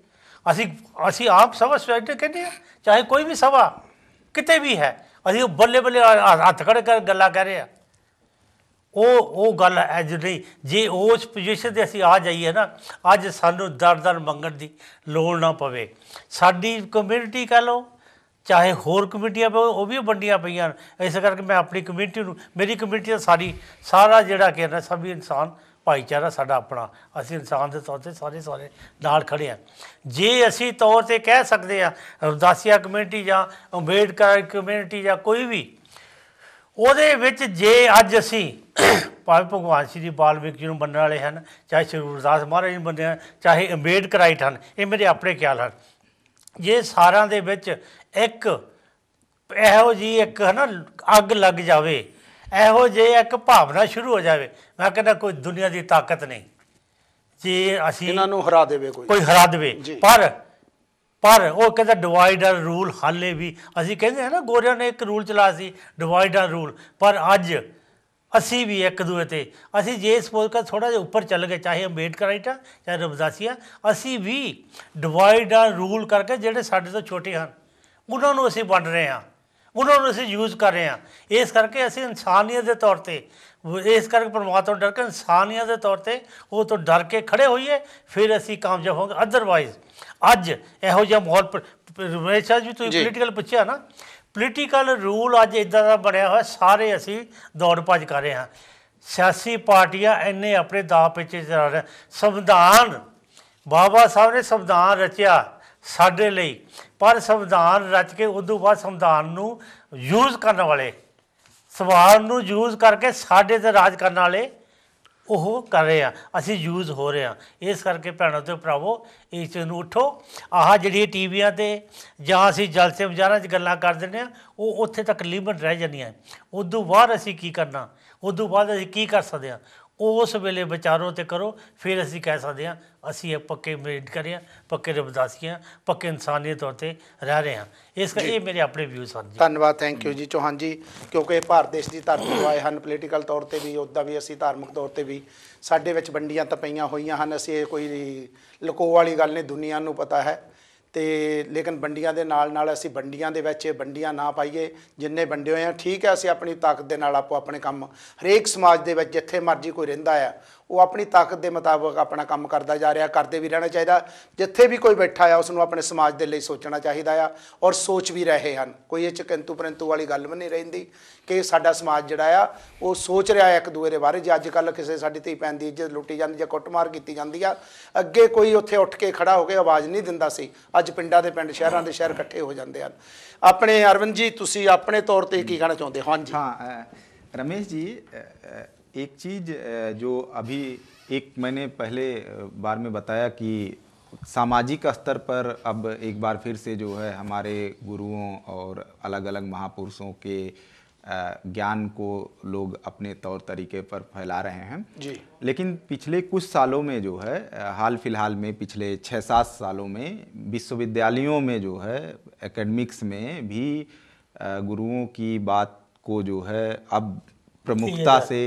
ਅਸੀਂ ਆਪ ਸਭਾ ਸੁਸਾਇਟੀ ਕਹਿੰਦੇ ਹਾਂ, ਚਾਹੇ ਕੋਈ ਵੀ ਸਭਾ ਕਿਤੇ ਵੀ ਹੈ, ਅਸੀਂ ਉਹ ਬੱਲੇ ਬੱਲੇ ਹੱਥ ਖੜੇ ਕਰ ਗੱਲਾਂ ਕਰ ਰਹੇ ਹਾਂ। ਉਹ ਗੱਲ ਅੱਜ ਨਹੀਂ। ਜੇ ਉਸ ਪੋਜੀਸ਼ਨ 'ਤੇ ਅਸੀਂ ਆ ਜਾਈਏ ਨਾ, ਅੱਜ ਸਾਨੂੰ ਦਰ ਮੰਗਣ ਦੀ ਲੋੜ ਨਾ ਪਵੇ। ਸਾਡੀ ਕਮਿਊਨਿਟੀ ਕਹਿ ਲਓ ਚਾਹੇ ਹੋਰ ਕਮੇਟੀਆਂ ਉਹ ਵੀ ਵੰਡੀਆਂ ਪਈਆਂ। ਇਸ ਕਰਕੇ ਮੈਂ ਆਪਣੀ ਕਮਿਊਨਿਟੀ ਨੂੰ, ਮੇਰੀ ਕਮਿਊਨਿਟੀ ਦਾ ਸਾਰਾ ਜਿਹੜਾ ਕਿ ਨਾ ਸਭੀ ਇਨਸਾਨ ਭਾਈਚਾਰਾ ਸਾਡਾ ਆਪਣਾ, ਅਸੀਂ ਇਨਸਾਨ ਦੇ ਤੌਰ 'ਤੇ ਸਾਰੇ ਨਾਲ ਖੜ੍ਹੇ ਹਾਂ। ਜੇ ਅਸੀਂ ਤੌਰ 'ਤੇ ਕਹਿ ਸਕਦੇ ਹਾਂ ਰਵਿਦਾਸੀਆ ਕਮਿਊਨਿਟੀ ਜਾਂ ਅੰਬੇਡਕਰ ਕਮਿਊਨਿਟੀ ਜਾਂ ਕੋਈ ਵੀ, ਉਹਦੇ ਵਿੱਚ ਜੇ ਅੱਜ ਅਸੀਂ ਭਾਵੇਂ ਭਗਵਾਨ ਸ਼੍ਰੀ ਵਾਲਮੀਕ ਜੀ ਨੂੰ ਮੰਨਣ ਵਾਲੇ ਹਨ, ਚਾਹੇ ਸ਼੍ਰੀ ਗੁਰਦਾਸ ਮਹਾਰਾਜ ਨੂੰ ਮੰਨਦੇ ਹਨ, ਚਾਹੇ ਅੰਬੇਡਕਰਾਈਟ ਹਨ, ਇਹ ਮੇਰੇ ਆਪਣੇ ਖਿਆਲ ਹਨ। ਜੇ ਸਾਰਿਆਂ ਦੇ ਵਿੱਚ ਇੱਕ ਇਹੋ ਜਿਹੀ ਇੱਕ ਹੈ ਨਾ ਅੱਗ ਲੱਗ ਜਾਵੇ, ਇਹੋ ਜਿਹੀ ਇੱਕ ਭਾਵਨਾ ਸ਼ੁਰੂ ਹੋ ਜਾਵੇ, ਮੈਂ ਕਹਿੰਦਾ ਕੋਈ ਦੁਨੀਆ ਦੀ ਤਾਕਤ ਨਹੀਂ ਜੇ ਅਸੀਂ ਇਹਨਾਂ ਨੂੰ ਹਰਾ ਦੇਵੇ, ਕੋਈ ਹਰਾ ਦੇਵੇ। ਪਰ ਉਹ ਕਹਿੰਦਾ ਡਿਵਾਈਡ ਐਂਡ ਰੂਲ, ਹਾਲੇ ਵੀ ਅਸੀਂ ਕਹਿੰਦੇ ਹਾਂ ਨਾ ਗੋਰਿਆਂ ਨੇ ਇੱਕ ਰੂਲ ਚਲਾਇਆ ਸੀ ਡਿਵਾਈਡ ਐਂਡ ਰੂਲ, ਪਰ ਅੱਜ ਅਸੀਂ ਵੀ ਇੱਕ ਦੂਏ 'ਤੇ ਅਸੀਂ ਜੇ ਸਪੋਜ਼ ਕਰ ਥੋੜ੍ਹਾ ਜਿਹਾ ਉੱਪਰ ਚੱਲ ਗਏ, ਚਾਹੇ ਅੰਬੇਡਕਰਾਈਟ ਆ ਚਾਹੇ ਰਵਿਦਾਸੀ ਆ, ਅਸੀਂ ਵੀ ਡਿਵਾਈਡ ਐਂਡ ਰੂਲ ਕਰਕੇ ਜਿਹੜੇ ਸਾਡੇ ਤੋਂ ਛੋਟੇ ਹਨ ਉਹਨਾਂ ਨੂੰ ਅਸੀਂ ਵੰਡ ਰਹੇ ਹਾਂ, ਉਹਨਾਂ ਨੂੰ ਅਸੀਂ ਯੂਜ਼ ਕਰ ਰਹੇ ਹਾਂ। ਇਸ ਕਰਕੇ ਅਸੀਂ ਇਨਸਾਨੀਅਤ ਦੇ ਤੌਰ 'ਤੇ, ਇਸ ਕਰਕੇ ਪਰਮਾਤਮਾ ਤੋਂ ਡਰ ਕੇ ਇਨਸਾਨੀਅਤ ਦੇ ਤੌਰ 'ਤੇ ਉਹ ਤੋਂ ਡਰ ਕੇ ਖੜ੍ਹੇ ਹੋਈਏ, ਫਿਰ ਅਸੀਂ ਕਾਮਯਾਬ ਹੋਵਾਂਗੇ। ਅਦਰਵਾਈਜ਼ ਅੱਜ ਇਹੋ ਜਿਹਾ ਮਾਹੌਲ, ਰਮੇਸ਼ ਸਾਹਿਬ ਜੀ ਤੁਸੀਂ ਪੋਲੀਟੀਕਲ ਪੁੱਛਿਆ ਨਾ, ਪੋਲੀਟੀਕਲ ਰੂਲ ਅੱਜ ਇੱਦਾਂ ਦਾ ਬਣਿਆ ਹੋਇਆ, ਸਾਰੇ ਅਸੀਂ ਦੌੜ ਭੱਜ ਕਰ ਰਹੇ ਹਾਂ। ਸਿਆਸੀ ਪਾਰਟੀਆਂ ਇੰਨੇ ਆਪਣੇ ਦਾਅ ਪਿੱਛੇ ਚਲਾ ਰਹੇ। ਸੰਵਿਧਾਨ, ਬਾਬਾ ਸਾਹਿਬ ਨੇ ਸੰਵਿਧਾਨ ਰਚਿਆ ਸਾਡੇ ਲਈ, ਪਰ ਸੰਵਿਧਾਨ ਰਚ ਕੇ ਉਦੋਂ ਬਾਅਦ ਸੰਵਿਧਾਨ ਨੂੰ ਯੂਜ਼ ਕਰਨ ਵਾਲੇ, ਸੰਵਿਧਾਨ ਨੂੰ ਯੂਜ਼ ਕਰਕੇ ਸਾਡੇ 'ਤੇ ਰਾਜ ਕਰਨ ਵਾਲੇ ਉਹ ਕਰ ਰਹੇ ਆ, ਅਸੀਂ ਯੂਜ਼ ਹੋ ਰਹੇ ਹਾਂ। ਇਸ ਕਰਕੇ ਭੈਣਾਂ ਅਤੇ ਭਰਾਵੋ ਇਸ ਚੀਜ਼ ਨੂੰ ਉੱਠੋ। ਆਹ ਜਿਹੜੀਆਂ ਟੀਵੀਆਂ 'ਤੇ ਜਾਂ ਅਸੀਂ ਜਲਸੇ ਬਾਜ਼ਾਰਾਂ 'ਚ ਗੱਲਾਂ ਕਰ ਦਿੰਦੇ ਹਾਂ, ਉਹ ਉੱਥੇ ਤੱਕ ਲਿਮਟ ਰਹਿ ਜਾਂਦੀਆਂ। ਉਦੋਂ ਬਾਅਦ ਅਸੀਂ ਕੀ ਕਰਨਾ, ਉਦੋਂ ਬਾਅਦ ਅਸੀਂ ਕੀ ਕਰ ਸਕਦੇ ਹਾਂ, ਉਸ ਵੇਲੇ ਵਿਚਾਰੋ ਅਤੇ ਕਰੋ, ਫਿਰ ਅਸੀਂ ਕਹਿ ਸਕਦੇ ਹਾਂ ਅਸੀਂ ਇਹ ਪੱਕੇ ਅੰਬੇਡਕਰ ਹਾਂ, ਪੱਕੇ ਰਵਿਦਾਸੀ ਹਾਂ, ਪੱਕੇ ਇਨਸਾਨੀਅਤ ਤੌਰ 'ਤੇ ਰਹਿ ਰਹੇ ਹਾਂ। ਇਸ ਕਰਕੇ ਇਹ ਮੇਰੇ ਆਪਣੇ ਵਿਊਜ਼ ਹਨ ਜੀ। ਧੰਨਵਾਦ, ਥੈਂਕ ਯੂ ਜੀ ਚੌਹਾਨ ਜੀ, ਕਿਉਂਕਿ ਇਹ ਭਾਰਤ ਦੇਸ਼ ਦੀ ਧਰਤੀ ਤੋਂ ਆਏ ਹਨ। ਪੋਲੀਟੀਕਲ ਤੌਰ 'ਤੇ ਵੀ, ਉੱਦਾਂ ਵੀ ਅਸੀਂ ਧਾਰਮਿਕ ਤੌਰ 'ਤੇ ਵੀ ਸਾਡੇ ਵਿੱਚ ਵੰਡੀਆਂ ਤਾਂ ਪਈਆਂ ਹੋਈਆਂ ਹਨ। ਅਸੀਂ ਇਹ ਕੋਈ ਲੁਕੋ ਵਾਲੀ ਗੱਲ ਨਹੀਂ, ਦੁਨੀਆ ਨੂੰ ਪਤਾ ਹੈ। ਅਤੇ ਲੇਕਿਨ ਵੰਡੀਆਂ ਦੇ ਨਾਲ ਅਸੀਂ ਵੰਡੀਆਂ ਦੇ ਵਿੱਚ ਵੰਡੀਆਂ ਨਾ ਪਾਈਏ। ਜਿੰਨੇ ਵੰਡੇ ਹੋਏ ਆ ਠੀਕ ਹੈ, ਅਸੀਂ ਆਪਣੀ ਤਾਕਤ ਦੇ ਨਾਲ ਆਪੋ ਆਪਣੇ ਕੰਮ, ਹਰੇਕ ਸਮਾਜ ਦੇ ਵਿੱਚ ਜਿੱਥੇ ਮਰਜ਼ੀ ਕੋਈ ਰਹਿੰਦਾ ਆ ਉਹ ਆਪਣੀ ਤਾਕਤ ਦੇ ਮੁਤਾਬਕ ਆਪਣਾ ਕੰਮ ਕਰਦਾ ਜਾ ਰਿਹਾ, ਕਰਦੇ ਵੀ ਰਹਿਣਾ ਚਾਹੀਦਾ। ਜਿੱਥੇ ਵੀ ਕੋਈ ਬੈਠਾ ਆ ਉਸ ਨੂੰ ਆਪਣੇ ਸਮਾਜ ਦੇ ਲਈ ਸੋਚਣਾ ਚਾਹੀਦਾ ਆ, ਔਰ ਸੋਚ ਵੀ ਰਹੇ ਹਨ। ਕੋਈ ਇਹ 'ਚ ਕਿੰਤੂ ਪਰੰਤੂ ਵਾਲੀ ਗੱਲ ਵੀ ਨਹੀਂ ਰਹਿੰਦੀ ਕਿ ਸਾਡਾ ਸਮਾਜ ਜਿਹੜਾ ਆ ਉਹ ਸੋਚ ਰਿਹਾ ਇੱਕ ਦੂਏ ਦੇ ਬਾਰੇ। ਜੇ ਅੱਜ ਕੱਲ੍ਹ ਕਿਸੇ ਸਾਡੀ ਧੀ ਭੈਣ ਦੀ ਇੱਜ਼ਤ ਲੁੱਟੀ ਜਾਂਦੀ ਜਾਂ ਕੁੱਟਮਾਰ ਕੀਤੀ ਜਾਂਦੀ ਆ, ਅੱਗੇ ਕੋਈ ਉੱਥੇ ਉੱਠ ਕੇ ਖੜਾ ਹੋ ਕੇ ਆਵਾਜ਼ ਨਹੀਂ ਦਿੰਦਾ ਸੀ, ਅੱਜ ਪਿੰਡਾਂ ਦੇ ਪਿੰਡ, ਸ਼ਹਿਰਾਂ ਦੇ ਸ਼ਹਿਰ ਇਕੱਠੇ ਹੋ ਜਾਂਦੇ ਹਨ। ਆਪਣੇ ਅਰਵਿੰਦ ਜੀ ਤੁਸੀਂ ਆਪਣੇ ਤੌਰ 'ਤੇ ਕੀ ਕਹਿਣਾ ਚਾਹੁੰਦੇ ਹੋ? ਹਾਂਜੀ हाँ रमेश जी, एक चीज़ जो अभी एक मैंने पहले बार में बताया कि सामाजिक स्तर पर अब एक बार फिर से जो है हमारे गुरुओं और अलग अलग महापुरुषों के ज्ञान को लोग अपने तौर तरीके पर फैला रहे हैं जी। लेकिन पिछले कुछ सालों में जो है, हाल फिलहाल में पिछले 6-7 सालों में विश्वविद्यालयों में जो है, एकेडमिक्स में भी गुरुओं की बात को जो है अब प्रमुखता से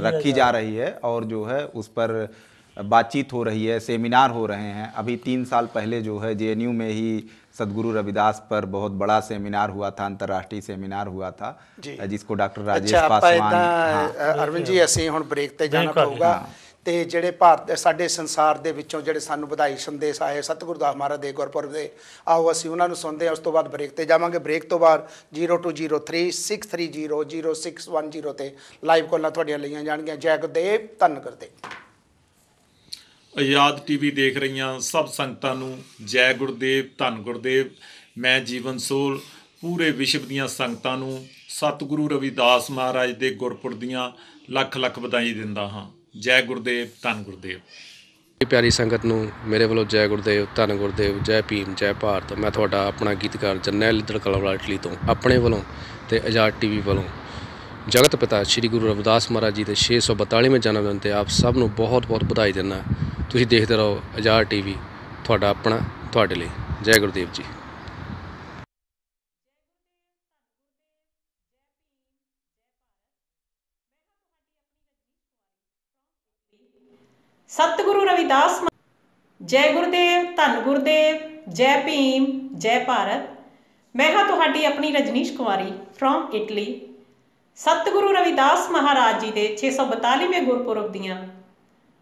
रखी जा रही है और जो है उस पर बातचीत हो रही है, सेमिनार हो रहे हैं। अभी 3 साल पहले जो है JNU में ही सदगुरु रविदास पर बहुत बड़ा सेमिनार हुआ था, अंतर्राष्ट्रीय सेमिनार हुआ था जिसको डॉक्टर राजेश पासवान। अरविंद जी ਅਸੀਂ ਹੁਣ ਬ੍ਰੇਕ ਤੇ ਜਾਣਾ ਪਊਗਾ ਤੇ ਜਿਹੜੇ ਭਾਰਤ ਸਾਡੇ ਸੰਸਾਰ ਦੇ ਵਿੱਚੋਂ ਜਿਹੜੇ ਸਾਨੂੰ ਵਧਾਈ ਸੰਦੇਸ਼ ਆਏ ਸਤਿਗੁਰੂ ਦਾਸ ਮਹਾਰਾਜ ਦੇ ਗੁਰਪੁਰਬ ਦੇ, ਆਓ ਅਸੀਂ ਉਹਨਾਂ ਨੂੰ ਸੁਣਦੇ ਹਾਂ। ਉਸ ਤੋਂ ਬਾਅਦ ਬ੍ਰੇਕ ਤੇ ਜਾਵਾਂਗੇ। ਬ੍ਰੇਕ ਤੋਂ ਬਾਅਦ 020363000610 ਤੇ ਲਾਈਵ ਕਾਲਾਂ ਤੁਹਾਡੀਆਂ ਲਈਆਂ ਜਾਣਗੀਆਂ। ਜੈ ਗੁਰਦੇਵ, ਧੰਨ ਗੁਰਦੇਵ। ਆਜ਼ਾਦ ਟੀਵੀ ਦੇਖ ਰਹੀਆਂ ਸਭ ਸੰਗਤਾਂ ਨੂੰ ਜੈ ਗੁਰਦੇਵ, ਧੰਨ ਗੁਰਦੇਵ। ਮੈਂ ਜੀਵਨ ਸੋਲ ਪੂਰੇ ਵਿਸ਼ਵ ਦੀਆਂ ਸੰਗਤਾਂ ਨੂੰ ਸਤਿਗੁਰੂ ਰਵਿਦਾਸ ਮਹਾਰਾਜ ਦੇ ਗੁਰਪੁਰਬ ਦੀਆਂ ਲੱਖ ਲੱਖ ਵਧਾਈ ਦਿੰਦਾ ਹਾਂ। ਜੈ ਗੁਰਦੇਵ, ਧੰਨ ਗੁਰਦੇਵ। ਪਿਆਰੀ ਸੰਗਤ ਨੂੰ ਮੇਰੇ ਵੱਲੋਂ ਜੈ ਗੁਰਦੇਵ, ਧੰਨ ਗੁਰਦੇਵ, ਜੈ ਭੀਮ, ਜੈ ਭਾਰਤ। ਮੈਂ ਤੁਹਾਡਾ ਆਪਣਾ ਗੀਤਕਾਰ ਜਰਨੈਲ ਲਿੱਦੜ ਕਲਵਾਲਾ ਇਟਲੀ ਤੋਂ ਆਪਣੇ ਵੱਲੋਂ ਤੇ ਆਜ਼ਾਦ ਟੀਵੀ ਵੱਲੋਂ ਜਗਤ ਪਿਤਾ ਸ੍ਰੀ ਗੁਰੂ ਰਵਿਦਾਸ ਮਹਾਰਾਜ ਜੀ ਦੇ 642ਵੇਂ ਜਨਮ ਦਿਨ ਤੇ ਆਪ ਸਭ ਨੂੰ ਬਹੁਤ ਬਹੁਤ ਵਧਾਈ ਦਿੰਦਾ। ਤੁਸੀਂ ਦੇਖਦੇ ਰਹੋ ਆਜ਼ਾਦ ਟੀਵੀ, ਤੁਹਾਡਾ ਆਪਣਾ, ਤੁਹਾਡੇ ਲਈ। ਜੈ ਗੁਰਦੇਵ ਜੀ। ਸਤਿਗੁਰੂ ਰਵਿਦਾਸ ਜੈ ਗੁਰਦੇਵ, ਧੰਨ ਗੁਰਦੇਵ, ਜੈ ਭੀਮ, ਜੈ ਭਾਰਤ। ਮੈਂ ਹਾਂ ਤੁਹਾਡੀ ਆਪਣੀ ਰਜਨੀਸ਼ ਕੁਮਾਰੀ ਫਰੋਮ ਇਟਲੀ। ਸਤਿਗੁਰੂ ਰਵਿਦਾਸ ਮਹਾਰਾਜ ਜੀ ਦੇ 642ਵੇਂ ਗੁਰਪੁਰਬ ਦੀਆਂ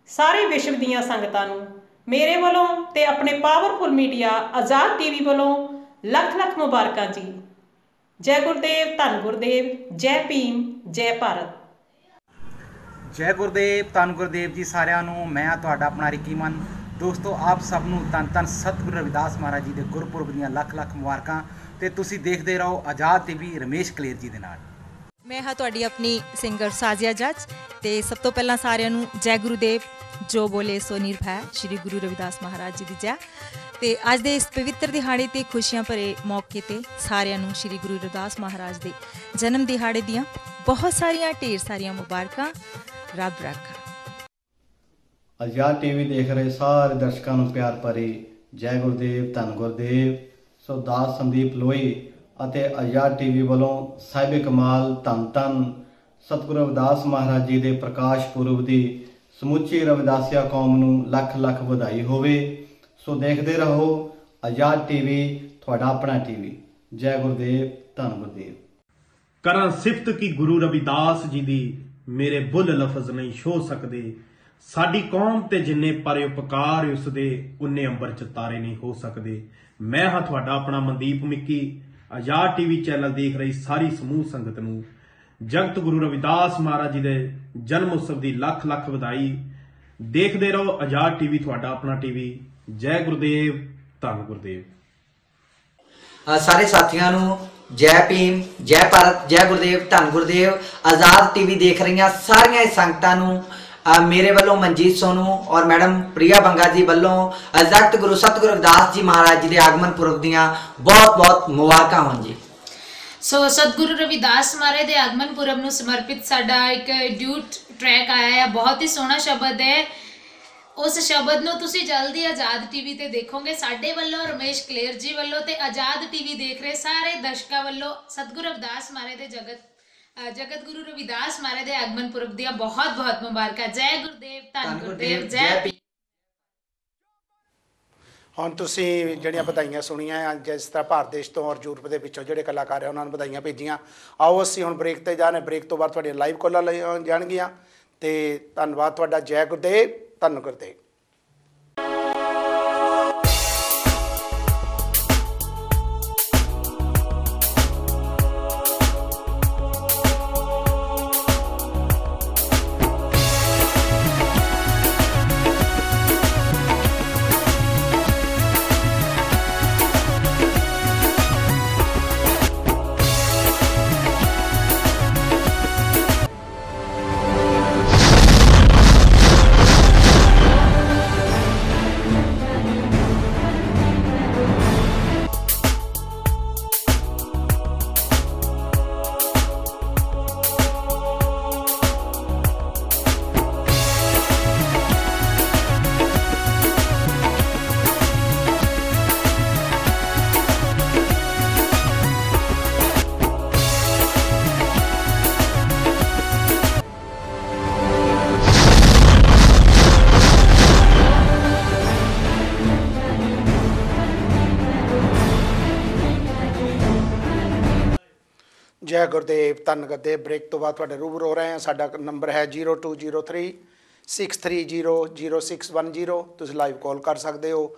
ਸਾਰੇ ਵਿਸ਼ਵ ਦੀਆਂ ਸੰਗਤਾਂ ਨੂੰ ਮੇਰੇ ਵੱਲੋਂ ਤੇ ਆਪਣੇ ਪਾਵਰਫੁਲ ਮੀਡੀਆ ਆਜ਼ਾਦ ਟੀਵੀ ਵੱਲੋਂ ਲੱਖ ਲੱਖ ਮੁਬਾਰਕਾਂ ਜੀ। ਜੈ ਗੁਰਦੇਵ, ਧੰਨ ਗੁਰਦੇਵ, ਜੈ ਭੀਮ, ਜੈ ਭਾਰਤ। ਜੈ ਗੁਰਦੇਵ, ਧੰਨ ਗੁਰਦੇਵ ਜੀ ਸਾਰਿਆਂ ਨੂੰ। ਮੈਂ ਤੁਹਾਡਾ ਆਪਣਾ ਰਿੱਕੀ ਮਨ। ਦੋਸਤੋ, ਆਪ ਸਭ ਨੂੰ ਧੰਨ ਧੰਨ ਸਤਿਗੁਰੂ ਰਵਿਦਾਸ ਮਹਾਰਾਜ ਜੀ ਦੇ ਗੁਰਪੁਰਬ ਦੀਆਂ ਲੱਖ ਲੱਖ ਮੁਬਾਰਕਾਂ ਤੇ ਤੁਸੀਂ ਦੇਖਦੇ ਰਹੋ ਆਜ਼ਾਦ ਟੀਵੀ ਰਮੇਸ਼ ਕਲੇਰ ਜੀ ਦੇ ਨਾਲ। ਮੈਂ ਹਾਂ ਤੁਹਾਡੀ ਆਪਣੀ ਸਿੰਗਰ ਸਾਜ਼ੀਆ ਜੱਜ ਤੇ ਸਭ ਤੋਂ ਪਹਿਲਾਂ ਸਾਰਿਆਂ ਨੂੰ ਜੈ ਗੁਰੂਦੇਵ। ਜੋ ਬੋਲੇ ਸੋ ਨਿਰਭੈ, ਸ਼੍ਰੀ ਗੁਰੂ ਰਵਿਦਾਸ ਮਹਾਰਾਜ ਜੀ ਦੀ ਜੈ। ਤੇ ਅੱਜ ਦੇ ਇਸ ਪਵਿੱਤਰ ਦਿਹਾੜੇ ਤੇ ਖੁਸ਼ੀਆਂ ਭਰੇ ਮੌਕੇ ਤੇ ਸਾਰਿਆਂ ਨੂੰ ਸ਼੍ਰੀ ਗੁਰੂ ਰਵਿਦਾਸ ਮਹਾਰਾਜ ਦੇ ਜਨਮ ਦਿਹਾੜੇ ਦੀਆਂ ਬਹੁਤ ਸਾਰੀਆਂ ਢੇਰ ਸਾਰੀਆਂ ਮੁਬਾਰਕਾਂ। ਰੱਬ ਰਾਖਾ। ਆਜ਼ਾਦ ਟੀਵੀ ਦੇਖ ਰਹੇ ਸਾਰੇ ਦਰਸ਼ਕਾਂ ਨੂੰ ਪਿਆਰ ਭਰੀ ਜੈ ਗੁਰਦੇਵ, ਧੰਨ ਗੁਰਦੇਵ। ਸੋ ਦਾਸ ਸੰਦੀਪ ਲੋਈ ਅਤੇ ਆਜ਼ਾਦ ਟੀਵੀ ਵੱਲੋਂ ਸਾਹਿਬ ਕਮਾਲ ਧੰਨ ਧੰਨ ਸਤਿਗੁਰੂ ਰਵਿਦਾਸ ਮਹਾਰਾਜ ਜੀ ਦੇ ਪ੍ਰਕਾਸ਼ ਪੁਰਬ ਦੀ ਸਮੁੱਚੀ ਰਵਿਦਾਸੀਆ ਕੌਮ ਨੂੰ ਲੱਖ ਲੱਖ ਵਧਾਈ ਹੋਵੇ। ਸੋ ਦੇਖਦੇ ਰਹੋ ਆਜ਼ਾਦ ਟੀਵੀ, ਤੁਹਾਡਾ ਆਪਣਾ ਟੀਵੀ। ਜੈ ਗੁਰਦੇਵ, ਧੰਨ ਗੁਰਦੇਵ। ਕਰਾਂ ਸਿਫਤ ਕੀ ਗੁਰੂ ਰਵਿਦਾਸ ਜੀ ਦੀ, ਮੇਰੇ ਬੁੱਲ ਲਫ਼ਜ਼ ਨਹੀਂ ਛੋ ਸਕਦੇ। ਸਾਡੀ ਕੌਮ ਤੇ ਜਿੰਨੇ ਪਰ ਉਪਕਾਰ ਉਸਦੇ, ਉਨੇ ਅੰਬਰ ਚ ਤਾਰੇ ਨਹੀਂ ਹੋ ਸਕਦੇ। ਮੈਂ ਹਾਂ ਤੁਹਾਡਾ ਆਪਣਾ ਮਨਦੀਪ ਮਿੱਕੀ। ਆਜ਼ਾਦ ਟੀਵੀ ਚੈਨਲ ਦੇਖ ਰਹੀ ਸਾਰੀ ਸਮੂਹ ਸੰਗਤ ਨੂੰ ਜਗਤ ਗੁਰੂ ਰਵਿਦਾਸ ਮਹਾਰਾਜ ਜੀ ਦੇ ਜਨਮ ਉਤਸਵ ਦੀ ਲੱਖ ਲੱਖ ਵਧਾਈ। ਦੇਖਦੇ ਰਹੋ ਆਜ਼ਾਦ ਟੀਵੀ, ਤੁਹਾਡਾ ਆਪਣਾ ਟੀਵੀ। ਜੈ ਗੁਰਦੇਵ, ਧੰਨ ਗੁਰਦੇਵ। ਸਾਰੇ ਸਾਥੀਆਂ ਨੂੰ ਜੈ ਭੀਮ, ਜੈ ਭਾਰਤ, ਜੈ ਗੁਰਦੇਵ, ਧੰਨ ਗੁਰਦੇਵ। ਆਜ਼ਾਦ ਟੀਵੀ ਦੇਖ ਰਹੀਆਂ ਸਾਰੀਆਂ ਸੰਗਤਾਂ ਨੂੰ ਮੇਰੇ ਵੱਲੋਂ ਮਨਜੀਤ ਸੋਨੂ ਔਰ ਮੈਡਮ ਪ੍ਰਿਆ ਬੰਗਾ ਜੀ ਵੱਲੋਂ ਜਗਤ ਗੁਰੂ ਸਤਿਗੁਰੂ ਰਵਿਦਾਸ ਜੀ ਮਹਾਰਾਜ ਜੀ ਦੇ ਆਗਮਨ ਪੁਰਬ ਦੀਆਂ ਬਹੁਤ ਬਹੁਤ ਮੁਬਾਰਕਾਂ ਹੋਣ ਜੀ। ਸੋ ਸਤਿਗੁਰੂ ਰਵਿਦਾਸ ਮਹਾਰਾਜ ਦੇ ਆਗਮਨ ਪੁਰਬ ਨੂੰ ਸਮਰਪਿਤ ਸਾਡਾ ਇੱਕ ਡਿਊਟ ਟਰੈਕ ਆਇਆ ਹੈ। ਬਹੁਤ ਹੀ ਸੋਹਣਾ ਸ਼ਬਦ ਹੈ। ਉਸ ਸ਼ਬਦ ਨੂੰ ਤੁਸੀਂ ਜਲਦੀ ਆਜ਼ਾਦ ਟੀਵੀ ਤੇ ਦੇਖੋਗੇ। ਸਾਡੇ ਵੱਲੋਂ ਰਮੇਸ਼ ਕਲੇਰ ਜੀ ਵੱਲੋਂ ਤੇ ਆਜ਼ਾਦ ਟੀਵੀ ਦੇਖ ਰਹੇ ਸਾਰੇ ਦਰਸ਼ਕਾਂ ਵੱਲੋਂ ਸਤਿਗੁਰੂ ਰਵਿਦਾਸ ਮਹਾਰਾਜ ਦੇ ਜਗਤ ਗੁਰੂ ਰਵਿਦਾਸ ਮਹਾਰਾਜ ਦੇ ਆਗਮਨ ਪੁਰਬ ਦੀਆਂ ਬਹੁਤ ਬਹੁਤ ਮੁਬਾਰਕਾਂ। ਜੈ ਗੁਰਦੇਵ, ਧੰਨ ਗੁਰਦੇਵ, ਜੈ ਭੀਮ। ਹੁਣ ਤੁਸੀਂ ਜਿਹੜੀਆਂ ਵਧਾਈਆਂ ਸੁਣੀਆਂ, ਜਿਸ ਤਰ੍ਹਾਂ ਭਾਰਤ ਦੇਸ਼ ਤੋਂ ਔਰ ਯੂਰਪ ਦੇ ਵਿੱਚੋਂ ਜਿਹੜੇ ਕਲਾਕਾਰ ਆ ਉਹਨਾਂ ਨੂੰ ਵਧਾਈਆਂ ਭੇਜੀਆਂ। ਆਓ ਅਸੀਂ ਹੁਣ ਬ੍ਰੇਕ ਤੇ ਜਾਣੇ। ਬ੍ਰੇਕ ਤੋਂ ਬਾਅਦ ਤੁਹਾਡੀਆਂ ਲਾਈਵ ਕਾਲਾਂ ਲਈ ਜਾਣਗੀਆਂ ਤੇ ਧੰਨਵਾਦ ਤੁਹਾਡਾ। ਜੈ ਗੁਰਦੇਵ, ਧੰਨ ਗੁਰਦੇਵ। ਜੈ ਗੁਰਦੇਵ ਧੰਨ ਗੁਰਦੇਵ। ਬ੍ਰੇਕ ਤੋਂ ਬਾਅਦ ਤੁਹਾਡੇ ਰੂਬਰੂ ਹੋ ਰਹੇ ਹਾਂ। ਸਾਡਾ ਨੰਬਰ ਹੈ 0203 6300610। ਤੁਸੀਂ ਲਾਈਵ ਕਾਲ ਕਰ ਸਕਦੇ ਹੋ।